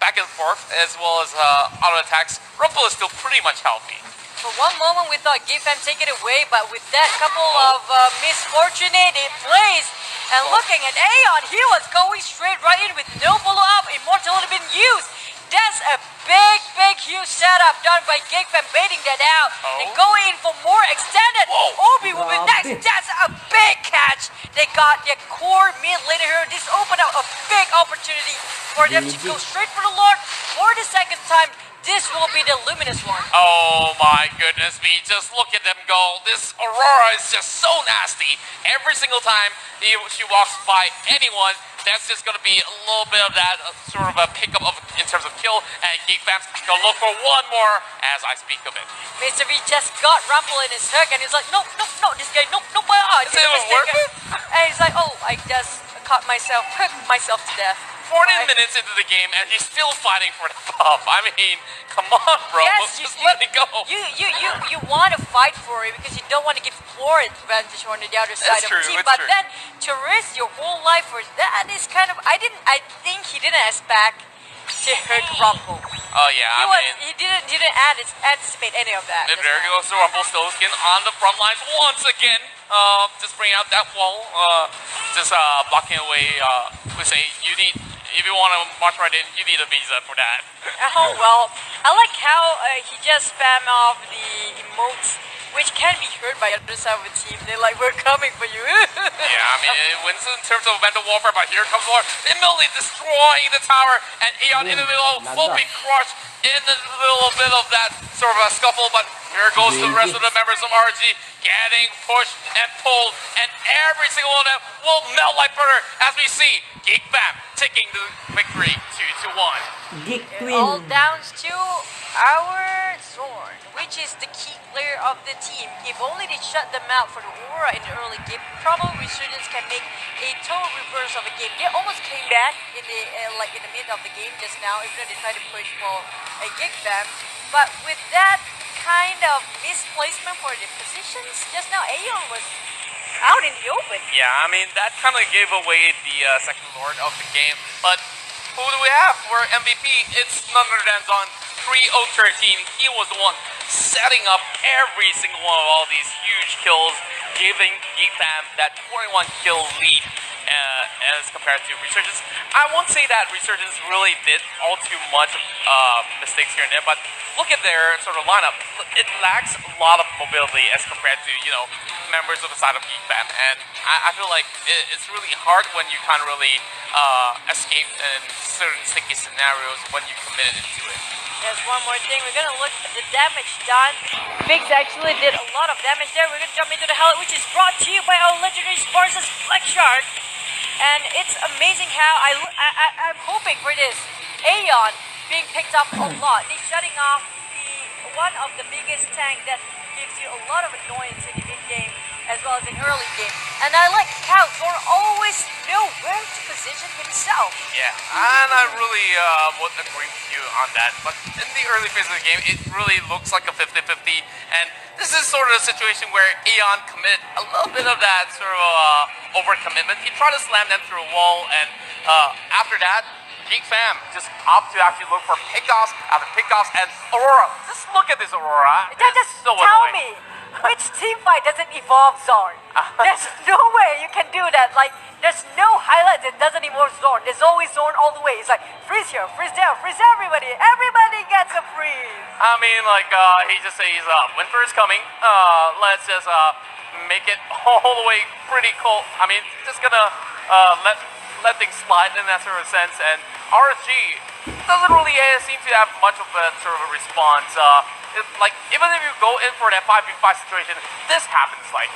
back and forth, as well as auto attacks, Rumble is still pretty much healthy. For one moment we thought GFM take it away, but with that couple of misfortunate plays, and looking at Aeon, he was going straight right in with no follow-up. Immortality been used. that's a big, huge setup done by GigFam, baiting that out. Oh. And going in for more extended. Whoa. Obi will be next. That's a big catch. They got their core mid later here. This opened up a big opportunity for them to go straight for the Lord for the second time. This will be the luminous one. Oh my goodness me, just look at them go. This Aurora is just so nasty. Every single time she walks by anyone, that's just going to be a little bit of that sort of a pickup of in terms of kill. And GeekFam's going to look for one more as I speak of it. Mr. V just got Rumble in his hook and he's like, no, this guy, no, my eye. Is it even working? And he's like, oh, I just caught myself, hooked myself to death. 40 minutes into the game and he's still fighting for the buff. I mean, come on, bro. Yes, just let it go. You want to fight for it because you don't want to give floor advantage on the other side That's of true, the team. it's But true. then to risk your whole life for that is kind of I think he didn't expect to hook Rumble. Oh yeah, He didn't anticipate any of that. And there goes the Rumble Stowskin on the front lines once again. Just bring out that wall. Just blocking away. We say you need. If you want to march right in, you need a visa for that. Oh well, I like how he just spam off the emotes, which can be heard by the other side of the team. They're like, we're coming for you. Yeah, I mean, it wins in terms of mental warfare, but here comes Lord immediately destroying the tower, and Aeon in the middle will be crushed in a little bit of that sort of a scuffle, but here goes the rest of the members of RG getting pushed and pulled, and every single one of them will melt like butter as we see GeekFam taking the victory 2-1. Geek It all Twin. downs to our Zorn, which is the key player of the team. If only they shut them out for the Aura in the early game, probably Resurgence can make a total reverse of a game. They almost came back in the in the mid of the game just now, even though they tried to push for a GigFam. But with that kind of misplacement for the positions, just now Aeon was out in the open. Yeah, I mean, that kind of gave away the second lord of the game, but who do we have for MVP? It's none other than Zon 3013. He was the one setting up every single one of all these huge kills, giving GeekFam that 21 kill lead as compared to Resurgence. I won't say that Resurgence really did all too much mistakes here and there, but look at their sort of lineup. It lacks a lot of mobility as compared to, members of the side of GeekFam, and I feel like it's really hard when you can't really escape in certain sticky scenarios when you committed into it. There's one more thing. We're gonna look at the damage done. Biggs actually did a lot of damage there. We're gonna jump into the hell, which is brought to you by our legendary sponsors, Black Shark. And it's amazing how I'm hoping for this. Aeon being picked up a lot. They're shutting off one of the biggest tank that gives you a lot of annoyance in the mid game as well as in early game. And I like how Zorn always know where to position himself. Yeah, and I really would agree with you on that. But in the early phase of the game, it really looks like a 50-50. And this is sort of a situation where Aeon committed a little bit of that sort of overcommitment. He tried to slam them through a wall, and after that, GeekFam just opt to actually look for pickoffs after pickoffs, and Aurora. Just look at this Aurora. Just so tell annoying. me, which team fight doesn't evolve Zorn? There's no way you can do that. Like, there's no highlight that doesn't involve Zorn. There's always Zorn all the way. It's like, freeze here, freeze there, freeze everybody. Everybody gets a freeze. I mean, he just says, winter is coming. Let's just make it all the way pretty cold. I mean, just gonna let things slide in that sort of sense. And RSG doesn't really seem to have much of a sort of a response. Even if you go in for that 5v5 situation, this happens. Like,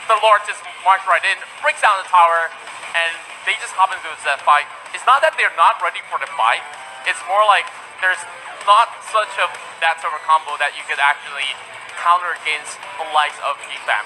the Lord just marches right in, breaks down the tower, and they just hop into that fight. It's not that they're not ready for the fight. It's more like there's not such that sort of combo that you could actually counter against the likes of GeekFam.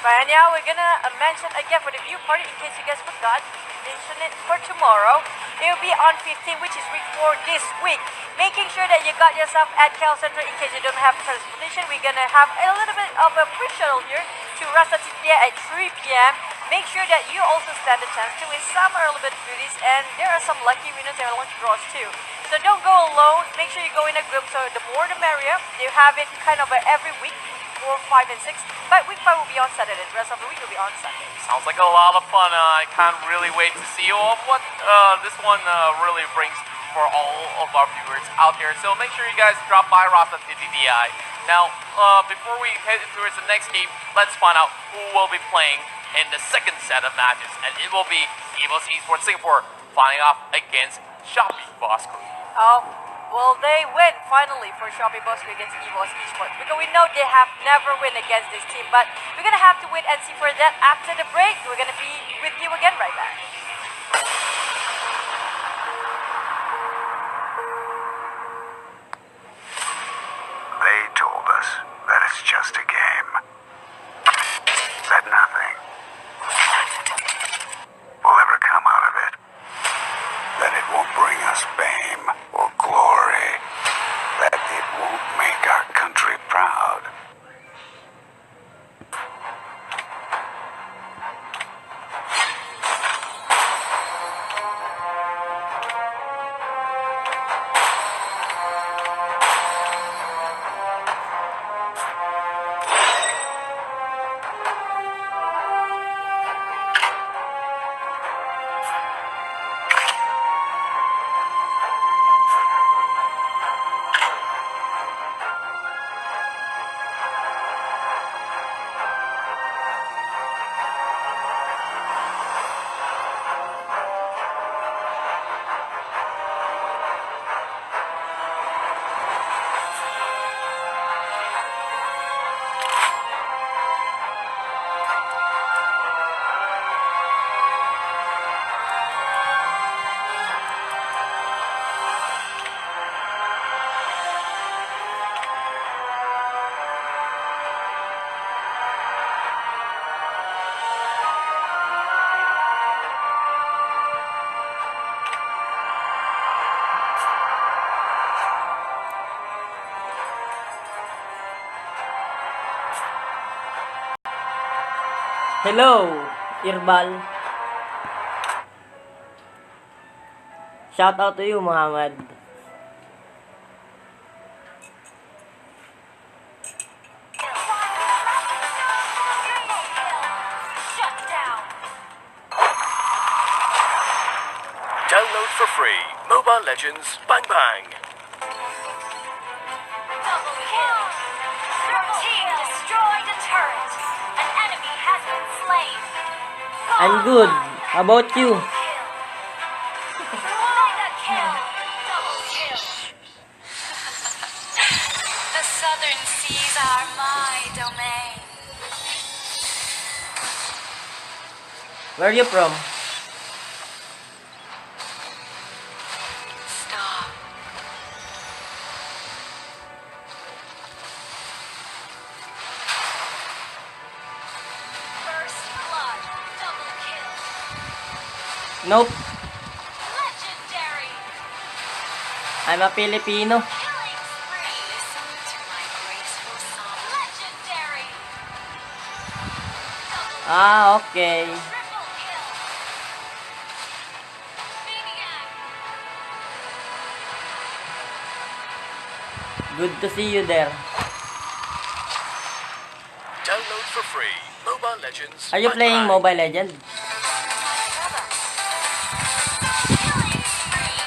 But now we're gonna mention again for the view party, in case you guys forgot, mention it for tomorrow. It will be on 15, which is week 4 this week. Making sure that you got yourself at Cal Center in case you don't have transportation. We're gonna have a little bit of a free shuttle here to Rasa Tibia at 3 p.m. Make sure that you also stand a chance to win some early bit goodies, and there are some lucky winners and lunch draws too. So don't go alone. Make sure you go in a group. So the more the merrier. You have it kind of every week. 4, 5, and 6. But week 5 will be on Saturday. The rest of the week will be on Sunday. Sounds like a lot of fun. I can't really wait to see all of what this one really brings for all of our viewers out there. So make sure you guys drop by Rasta TTDI. Now, before we head towards the next game, let's find out who will be playing in the second set of matches. And it will be Evos Esports Singapore fighting off against Shopee Bosskurr. Oh, will they win finally for Shopee Bosskurr against Evos Esports? Because we know they have never win against this team, but we're gonna have to wait and see for that after the break. We're gonna be with you again right back. They told us that it's just a game. That nothing will ever come out of it. That it won't bring us fame or glory. That it won't make our country proud. Hello, Irbal. Shout out to you, Muhammad. Download for free Mobile Legends BangBang. Double kill. Your team destroyed a turret. An enemy has been slain. I'm good. How about you? Mega kill. Double kill. The southern seas are my domain. Where are you from? Stop. First blood. Double kill. Nope. Legendary. I'm a Filipino. Killing spree. Listen to my graceful song. Legendary. Double Ah, okay. triple kill. Maniac. Good to see you there. Download for free Mobile Legends Are you playing BangBang. Mobile Legends? Killing spree.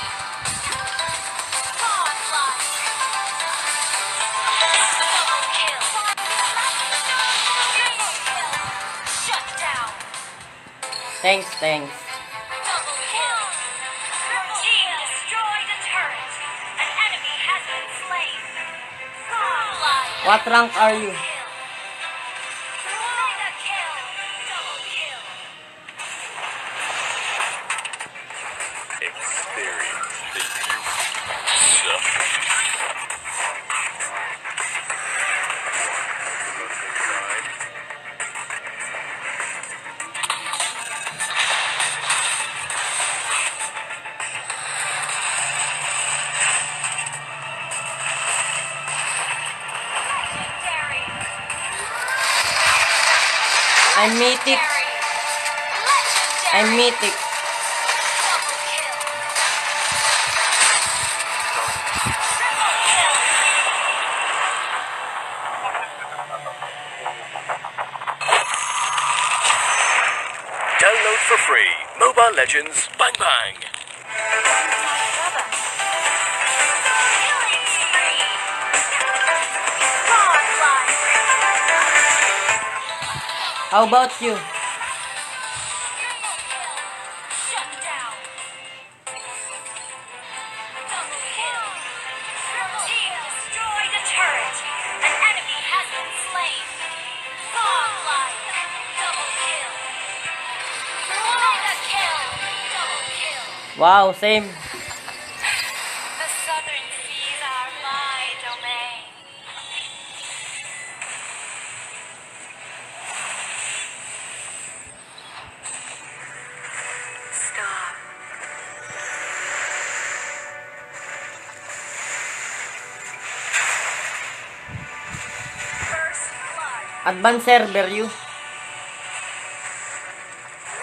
Godlike. Double kill. Triple kill. Shut down. Thanks. Double kill. Your team destroyed a turret. An enemy has been slain. Godlike. What rank are you? Mega kill. Double kill. Experience the youth Legendary. I'm mythic. Legendary. I'm mythic. Double kill. Triple kill. Download for free Mobile Legends BangBang. My brother. How about you? Shutdown. Double kill. Triple team destroyed a turret. An enemy has been slain. Godlike. Double kill. Mega kill. Double kill. Wow, same. The southern seas are my domain. Stop. First blood. Advanced server you.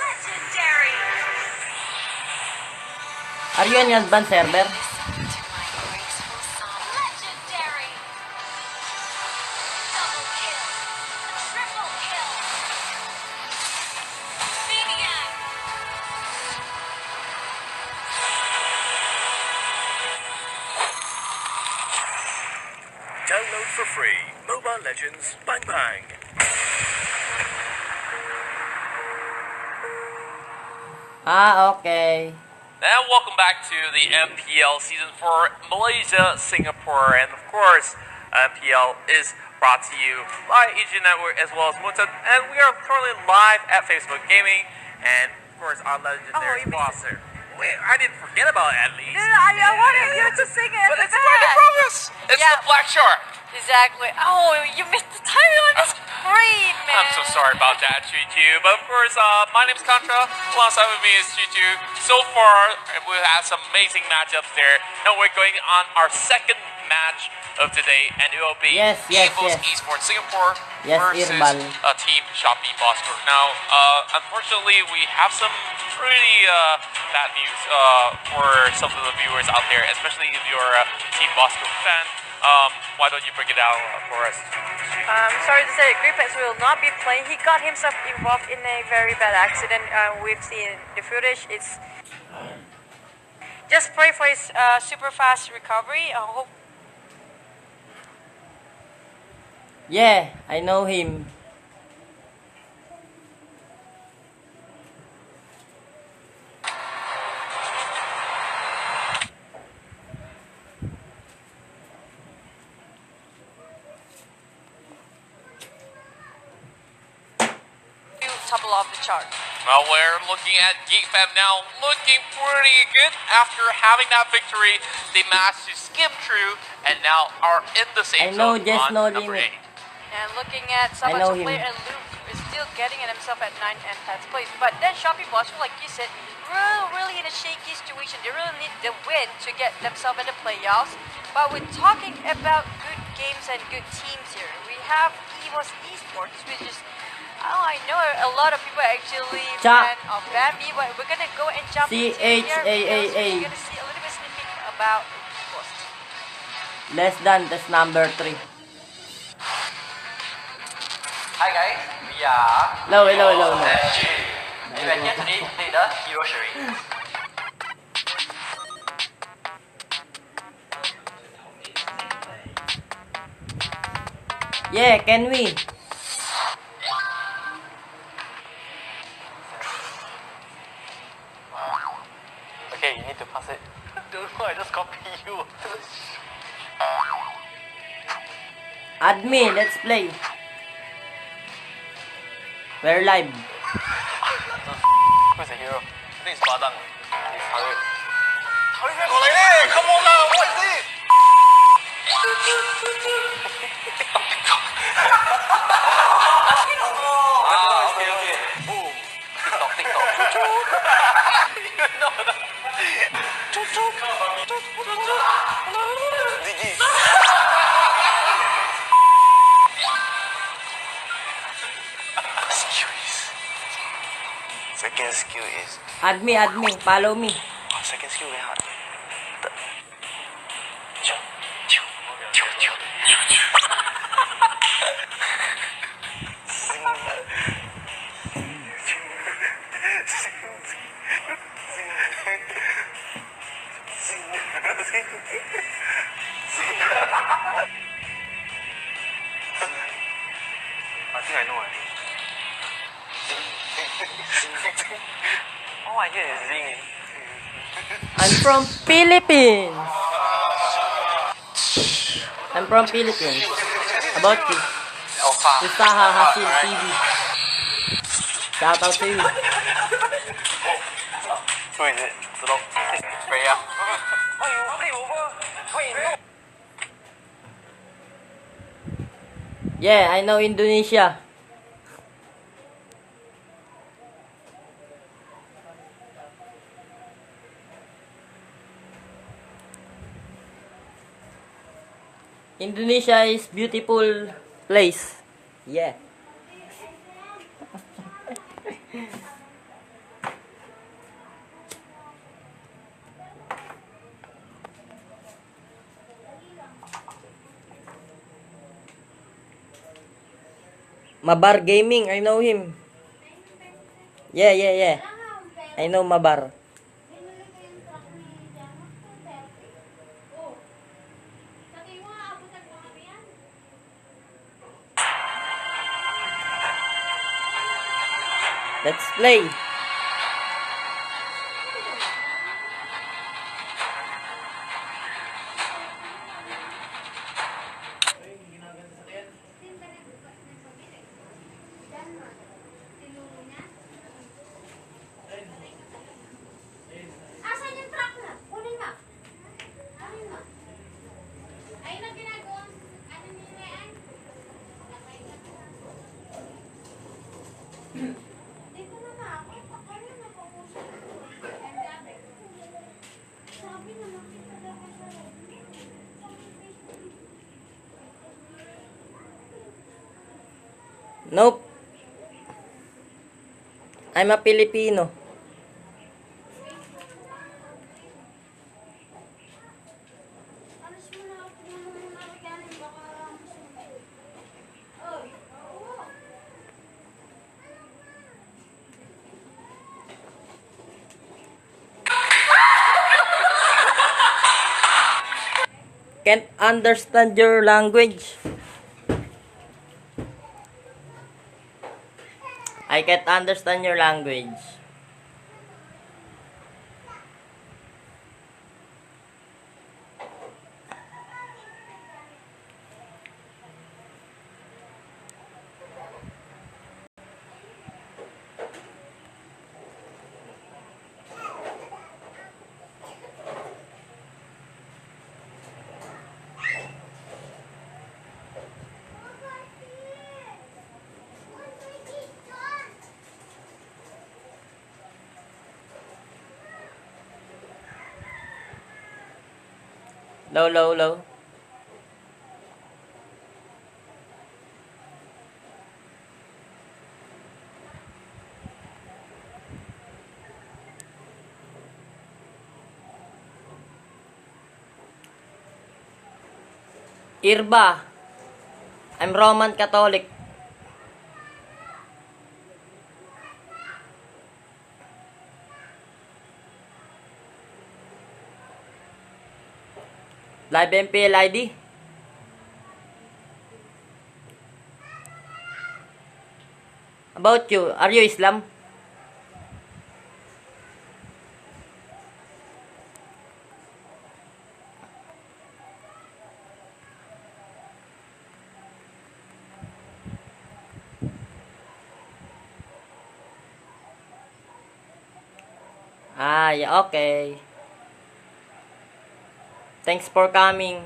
Legendary. Are you an advanced server? Legendary. Double kill. Triple kill. Maniac. Download for free. Mobile Legends BangBang. Ah, okay. And welcome back to the MPL Season 4 Malaysia, Singapore, and of course, MPL is brought to you by EG Network as well as Mutat, and we are currently live at Facebook Gaming, and of course, our legendary sponsor. Wait, I didn't forget about it at least. I wanted you to sing it. But it's a work in progress. It's Yeah. the Black Shark. Exactly. Oh, you missed the timing on the screen, man. I'm so sorry about that, Chuchu. But of course, my name's Contra. Alongside with me is Chuchu. So far, we've had some amazing matchups there. Now we're going on our second match of today, and it will be Yes, yes, Evos yes. Esports Singapore Yes, versus Irbal. Team Shopee Bosskurr. Now, unfortunately, we have some pretty bad news for some of the viewers out there, especially if you're a Team Bosskurr fan. Why don't you break it down for us? Sorry to say, Gripex will not be playing. He got himself involved in a very bad accident. We've seen the footage. It's just pray for his super fast recovery. Hope. Yeah, I know him. Topple off the chart. Well, we're looking at GeekFam now, looking pretty good after having that victory. They managed to skim through and now are in the I same know, zone just on no number limit. 8. And looking at I know Sabato him. player and Luke is still getting it himself at 9 and 10th place. But then Shopee Bosskurr, like you said, really in a shaky situation. They really need the win to get themselves in the playoffs. But we're talking about good games and good teams here. We have Evos Esports, which is, I know a lot of people are actually Cha. fan of Bambi, but we're gonna go and jump into here because CHAAA. we're gonna see a little bit snippet about Evos. Less than test number 3. Hi guys, we are Hello, hello, hello, hello. FG. We are here today to play the hero charade. Yeah, can we? Okay, you need to pass it. Don't know, I just copy you. Add me, let's play. We're live. Who's the hero? I think it's Badang. It's Harid. Come on now, what is it? Okay. Boom. TikTok. Second skill is Add me, follow me. second skill very hard. I think I know. All I hear is zing. I'm from Philippines. I'm from Philippines. About you. Usaha Hasil TV. Shout out to you. Who is it? Sedok. Freya. Oh, you play over? Wait, no. Yeah, I know Indonesia. Indonesia is beautiful place. Yeah. Mabar Gaming, I know him. Yeah. I know Mabar. Let's play. Asan yung truck na? Kunin mo. Kunin mo. Ayun ang ginagawa. Ano nila yan? Dito na ba ako? Ano na po ko siya? Sabi na makita daw ko sa Nope. I'm a Filipino. alas mo na ako ng Amerikanin. Baka oh, oo. Can't understand your language. I can't understand your language. Low. Irba. I'm Roman Catholic. Live MPL ID. About you, are you Islam? Ah, yeah, okay. Thanks for coming.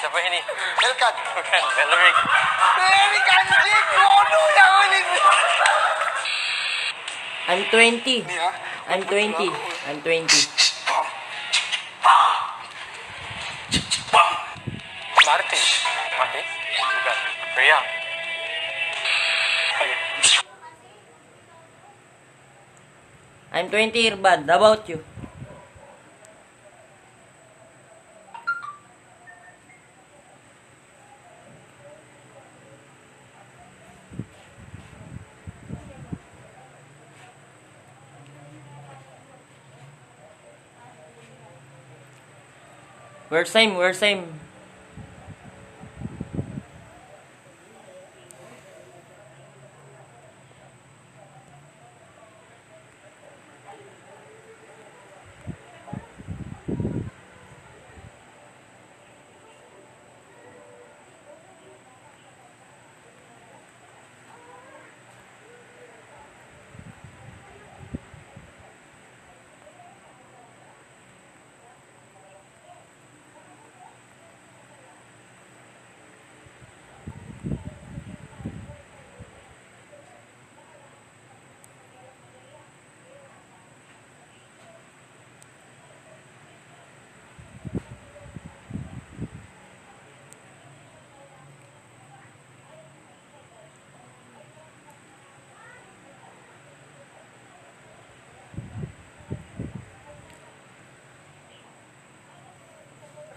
Siapa ini? Belkan. Bukan, Belric. Belric anjing, bodoh jangan ini. I'm 20. I'm 20. I'm 20. Marty. Marty? Bukan. Freya. I'm 20 Irbad. How about you? We're same.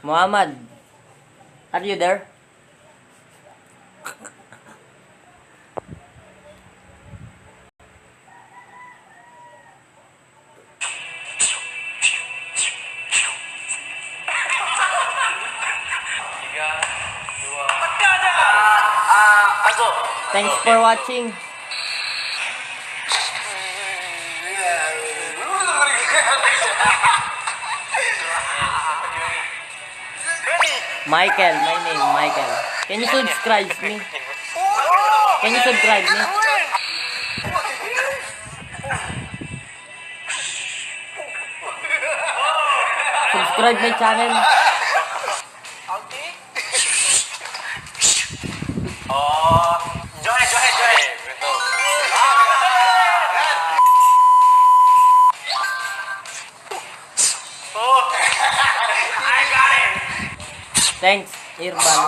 Muhammad, are you there? Thanks for watching. Michael, my name Michael. Can you subscribe me? Can you subscribe me? Subscribe my channel. Oh, join. Betul. I got it. Thanks, Irban.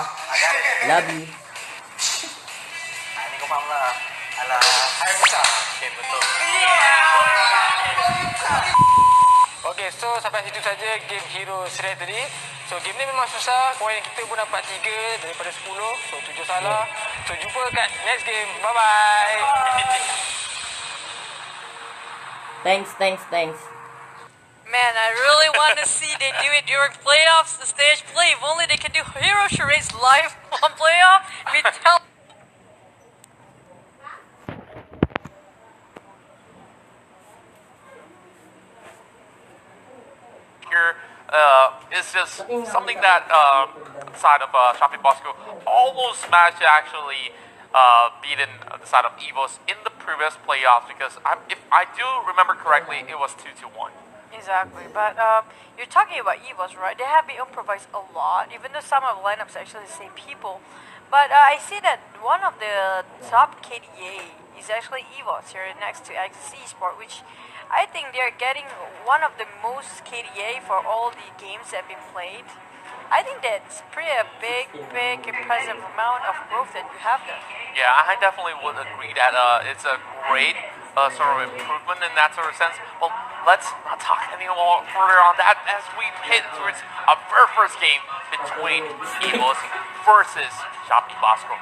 Love you. Ini kau paham lah. Alah, air besar. Okay, betul. Okay, so sampai situ saja game Hero Shred tadi. So game ni memang susah. Poin kita pun dapat 3 daripada 10. So 7 salah. So jumpa kat next game. Bye-bye. Thanks. Man, I really want to see they do it during playoffs, the stage play. If only they can do hero charades live on playoff. We tell. Here is just something that side of Shopee Bosskurr almost managed to actually beaten the side of Evos in the previous playoffs, because if I do remember correctly, it was 2-1. Exactly, but you're talking about Evos, right? They have been improvised a lot, even though some of the lineups are actually the same people. But I see that one of the top KDA is actually Evos here next to XC Sport, which I think they're getting one of the most KDA for all the games that have been played. I think that's pretty a big, impressive amount of growth that you have there. Yeah, I definitely would agree that it's a great sort of improvement in that sort of sense. Well, let's not talk any more further on that as we hit towards our very first game between Evos versus Shopee Bosskurr.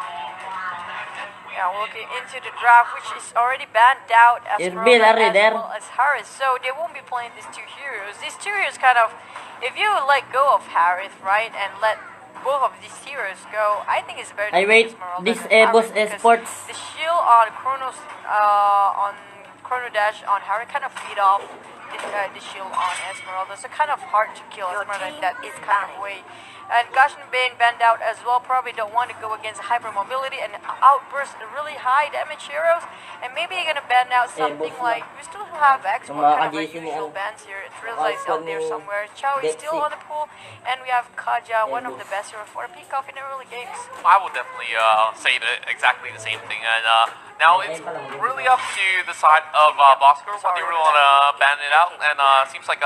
Yeah, we'll get into the draft, which is already banned out as well as Harris, so they won't be playing these two heroes. These two heroes kind of, if you let go of Harris, right, and let both of these heroes go, I think it's better to wait, this Evos Esports. The shield on Chrono Dash on Harris kind of feed off the shield on Esmeralda, so kind of hard to kill Esmeralda in that kind of way. And Gashin being banned out as well, probably don't want to go against hypermobility and outburst the really high damage heroes. And maybe you're gonna ban out something like, we still have export kind of like usual bans here. It's real life out there somewhere. Chao is still on the pool, and we have Kaja, one of the best heroes for a peak-off in the early games. I would definitely say exactly the same thing, and now it's really up to the side of Bosskurr whether they really want to ban it out out, and seems like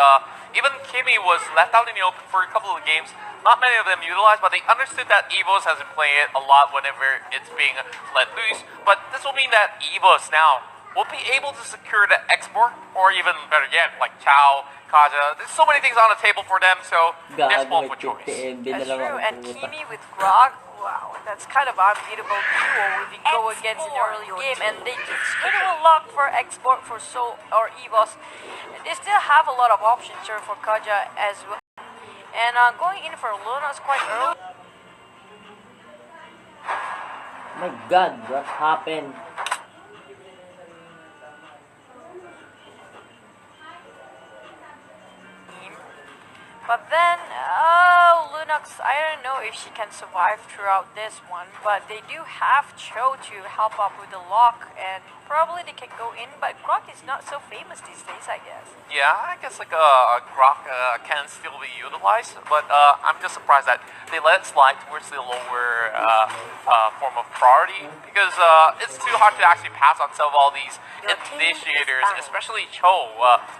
even Kimmy was left out in the open for a couple of games. Not many of them utilized, but they understood that Evos has been playing it a lot whenever it's being let loose. But this will mean that Evos now will be able to secure the export, or even better yet, like Chow, Kaja. There's so many things on the table for them, so there's multiple choice. That's true, and Kimi with Grog, wow, that's kind of unbeatable duo if you go against in the early game, and they can straight away lock for export for Soul or Evos. They still have a lot of options here for Kaja as well. And going in for Luna is quite early. My God, what happened? But then, Lunox, I don't know if she can survive throughout this one, but they do have Cho to help up with the lock, and probably they can go in, but Grok is not so famous these days, I guess. Yeah, I guess like Grok can still be utilized, but I'm just surprised that they let it slide towards the lower form of priority, because it's too hard to actually pass on some of all these initiators, especially Cho.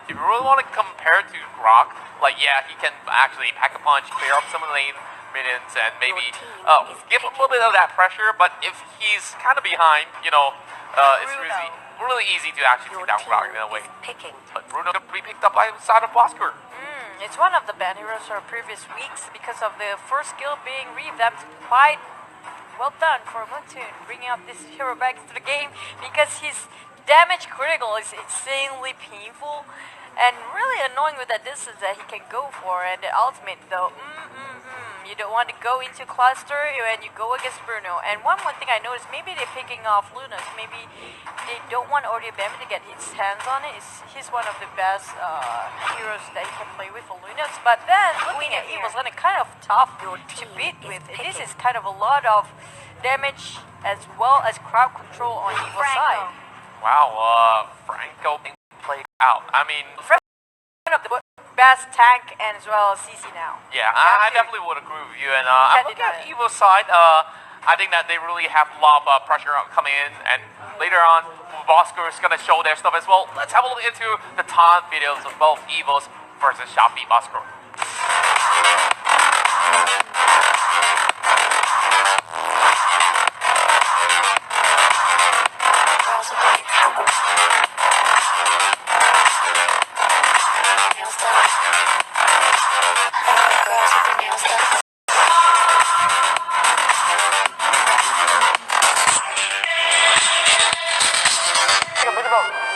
If you really want to compare to Grok, like, yeah, he can actually pack a punch, clear up some of the lane minions, and maybe give a little bit of that pressure, but if he's kind of behind, you know, it's really easy to actually take down Grok in a way. But Bruno could be picked up by the side of Bosskurr. It's one of the bad heroes for previous weeks because of the first skill being revamped. Quite well done for Moontoon, bringing up this hero back into the game, because his damage critical is insanely painful and really annoying with that distance that he can go for. And the ultimate though, you don't want to go into cluster when you go against Bruno. And one thing I noticed, maybe they're picking off Lunas. Maybe they don't want Audio Bambi to get his hands on it. He's one of the best heroes that he can play with for Lunas. But then looking at Evos, then it's kind of tough to beat with. This is kind of a lot of damage as well as crowd control on Evos' side. Wow, Franco being played out. I mean, one of the best tank and as well as CC now. Yeah, I definitely would agree with you. And I'm looking at Evo's side. I think that they really have a lot of pressure coming in, and later on, Bosskurr is going to show their stuff as well. Let's have a look into the taunt videos of both Evos versus Shopee Bosskurr.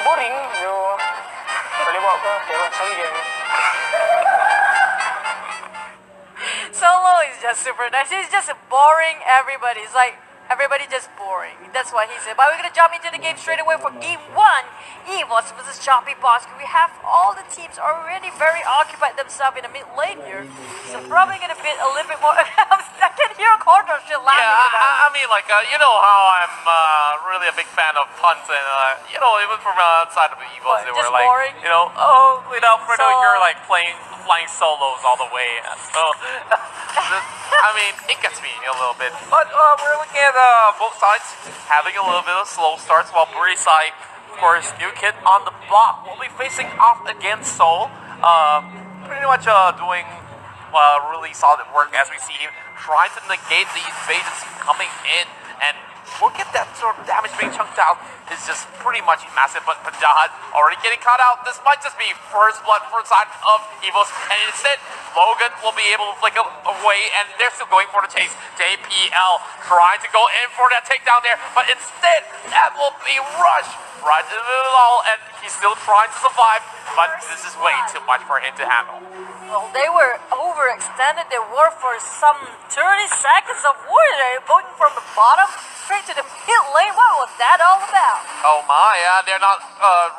Boring, you boleh buat apa? Sorry game. Solo is just super nice. He's just boring everybody. It's like everybody just boring. That's what he said. But we're gonna jump into the game straight away for game 1. Evos versus Shopee Bosskurr. We have all the teams already very occupied themselves in the mid lane here. So probably gonna be a little bit more. I can hear Cordo still laughing. Yeah, I mean, like, you know how I'm really a big fan of puns, and you know, even from outside of the Evos, they were like, boring? you know, oh, you know, Fredo, you're like flying solos all the way. So, I mean, it gets me a little bit. But we're looking at both sides having a little bit of slow starts, while Burisai, of course, new kid on the block, will be facing off against Soul. Pretty much doing really solid work as we see him trying to negate the invasions coming in, and look at that sort of damage being chunked out. It's just pretty much massive, but Pajad already getting caught out. This might just be first blood for side of Evos, and instead Logan will be able to flick away, and they're still going for the chase. JPL trying to go in for that takedown there, but instead that will be Rush right into the wall, and he's still trying to survive, but this is way too much for him to handle. Well, they were overextended. They were for some 30 seconds of war. They're going from the bottom straight to the mid lane. What was that all about? Oh my, yeah, they're not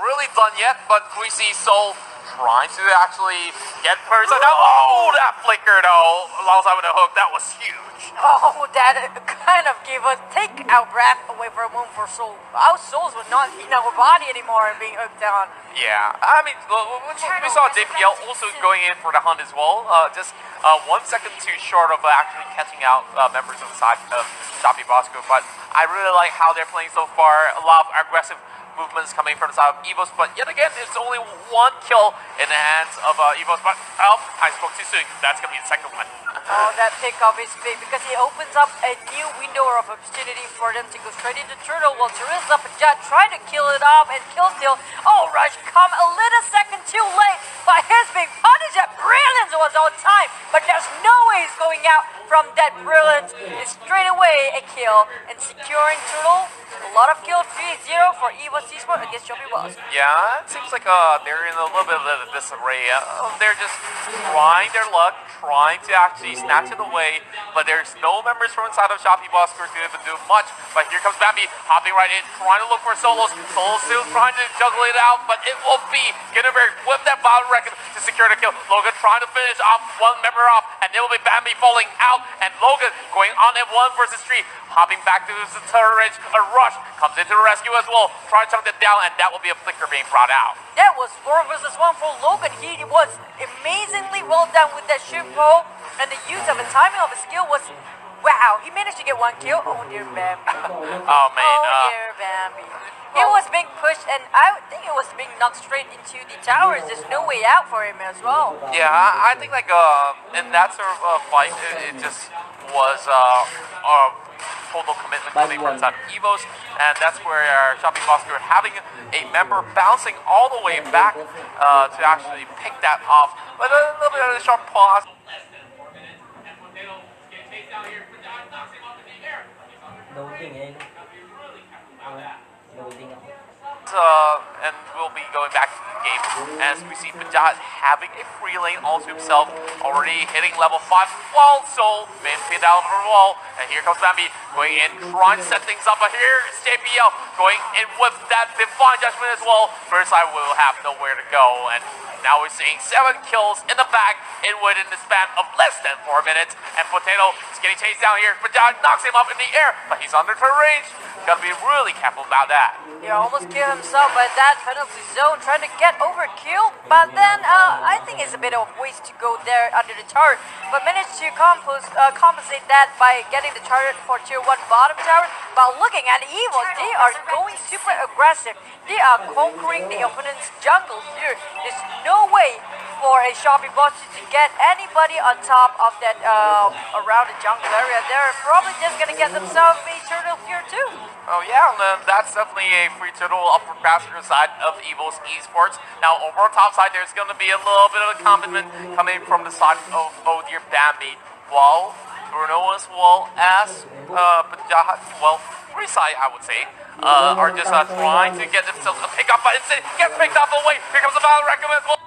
really done yet, but we see Soul trying to actually get person out. Oh, that flicker though, alongside with the hook, that was huge. Oh, that kind of gave us take our breath away for a moment for Soul. Our souls were not in our body anymore and being hooked down. Yeah, I mean, we saw JPL also going in for the hunt as well. Just 1 second too short of actually catching out members of the side of Shopee Bosskurr. But I really like how they're playing so far. A lot of aggressive movements coming from the side of Evos, but yet again, it's only one kill in the hands of Evos, but I spoke too soon. That's going to be the second one. Oh, that pickoff is big because it opens up a new window of opportunity for them to go straight into Turtle while Teresa's up a Judge trying to kill it off and kill steal. Oh, Rush come a little second too late, but his being punished at Brilliance was on time, but there's no way he's going out from that Brilliance. It's straight away a kill and securing Turtle. A lot of kill, 3-0 for Evos Esports against Shopee Boss. Yeah, it seems like they're in a little bit of disarray. They're just trying their luck, trying to actually snatch it away, but there's no members from inside of Shopee Bosskurr to even do much. But here comes Bambi, hopping right in, trying to look for solos. Solos still trying to juggle it out, but it will be Ginneberg with that bottom record to secure the kill. Logan trying to finish off one member off, and it will be Bambi falling out, and Logan going on at 1 versus 3, hopping back to the turret. A Rush comes into the rescue as well, trying to chunk it down, and that will be a flicker being brought out. That was 4 versus 1 for Logan. He was amazingly well done with that shimpo, and the use of the timing of his skill was wow. He managed to get 1 kill. Oh dear Bambi. Oh man. Oh dear Bambi. It was being pushed, and I think it was being knocked straight into the towers. There's no way out for him as well. Yeah, I think like in that sort of fight, it just was total commitment coming from inside of Evos, and that's where Shopee Bosskurr having a member bouncing all the way back to actually pick that off. But a little bit of a sharp pause. And we'll be going back to the game as we see Bajaj having a free lane all to himself, already hitting level 5. Well, Soul been pinned out of the wall, and here comes Bambi going in, trying to set things up. But here is JPL going in with that divine judgment as well. First side will have nowhere to go, and now we're seeing 7 kills in the back within the span of less than 4 minutes. And Potato is getting chased down here. Bajaj knocks him up in the air, but he's under turret range. Gotta be really careful about that. He almost killed himself by that penalty zone, trying to get overkill. But then I think it's a bit of a waste to go there under the turret. But managed to compensate that by getting the turret for tier 1 bottom tower. But looking at Evos, they are going super aggressive. They are conquering the opponent's jungle here. There's no way for a Shopee Boss to get anybody on top of that around the jungle area. They're probably just gonna get themselves a turtle here too. Oh yeah, that's definitely a free turtle upper passenger side of Evos Esports. Now over top side, there's going to be a little bit of a compliment coming from the side of Oh Dear Bambi. While Bruno as well as free side, I would say, are just trying to get themselves a pick up, but instead get picked up away. Here comes the battle record as well.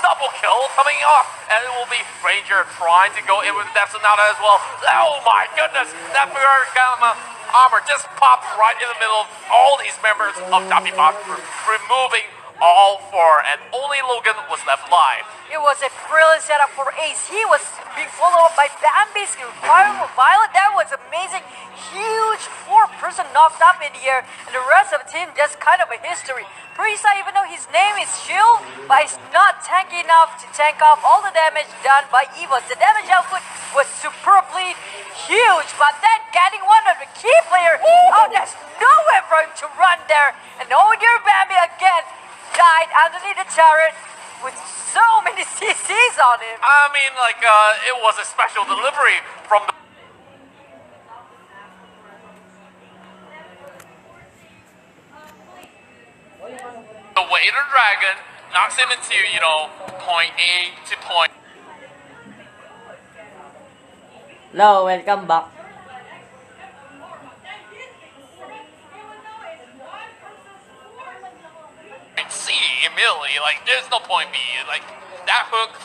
Double kill coming off, and it will be Ranger trying to go in with Death Sonata as well. Oh my goodness, that Gamma armor just popped right in the middle of all these members of Shopee Bosskurr, removing all 4, and only Logan was left alive. It was a brilliant setup for Ace. He was being followed up by Bambi's Fireball Violet. That was amazing. Huge 4-person knocked up in the air, and the rest of the team just kind of a history. Prisa, even though his name is Shield, but he's not tanky enough to tank off all the damage done by Evos. The damage output was superbly huge, but then getting one of the key players, there's nowhere for him to run there. And oh dear Bambi again died underneath the turret with so many CCs on him. I mean, like, it was a special delivery from the... The Wader Dragon knocks him into, point A to point... Hello, welcome back. C immediately, like, there's no point B. Like, that hook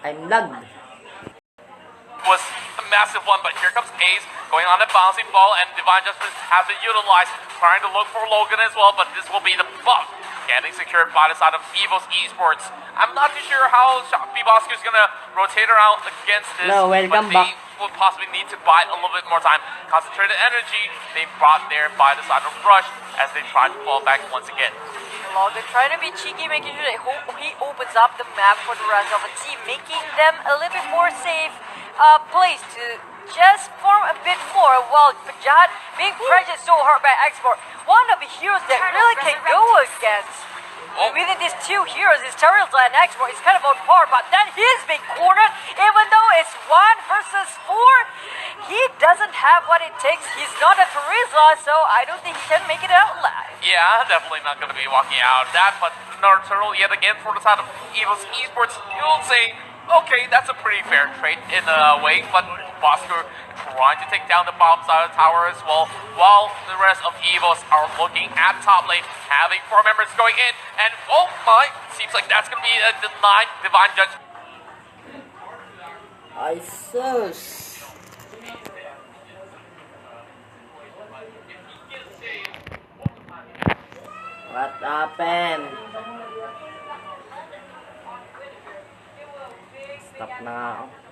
I'm lagged. was a massive one, but here comes Ace going on a bouncing ball, and Divine Judgment has it utilized, trying to look for Logan as well, but this will be the buff getting secured by the side of Evos Esports. I'm not too sure how Shopee Bosskurr is going to rotate around against this, No, welcome but they back. will possibly need to buy a little bit more time. Concentrated energy being brought there by the side of Rush as they try to fall back once again. Logan trying to be cheeky, making sure that he opens up the map for the rest of the team, making them a little bit more safe place to just form a bit more while Pajat being pressured so hard by Export. One of the heroes that really can go against. Within these two heroes, his Charizard and Export is kind of on par, but then he's being cornered. Even though it's 1 versus 4, he doesn't have what it takes. He's not a Charizard, so I don't think he can make it out alive. Yeah, definitely not going to be walking out of that, but another turtle yet again for the side of Evos Esports. You'll say, okay, that's a pretty fair trade in a way, but Bosskurr trying to take down the bottom side of the tower as well, while the rest of Evos are looking at top lane, having 4 members going in, and oh my, seems like that's going to be a denied Divine Judge. Ay, sus. What happened? Stop na nga ako.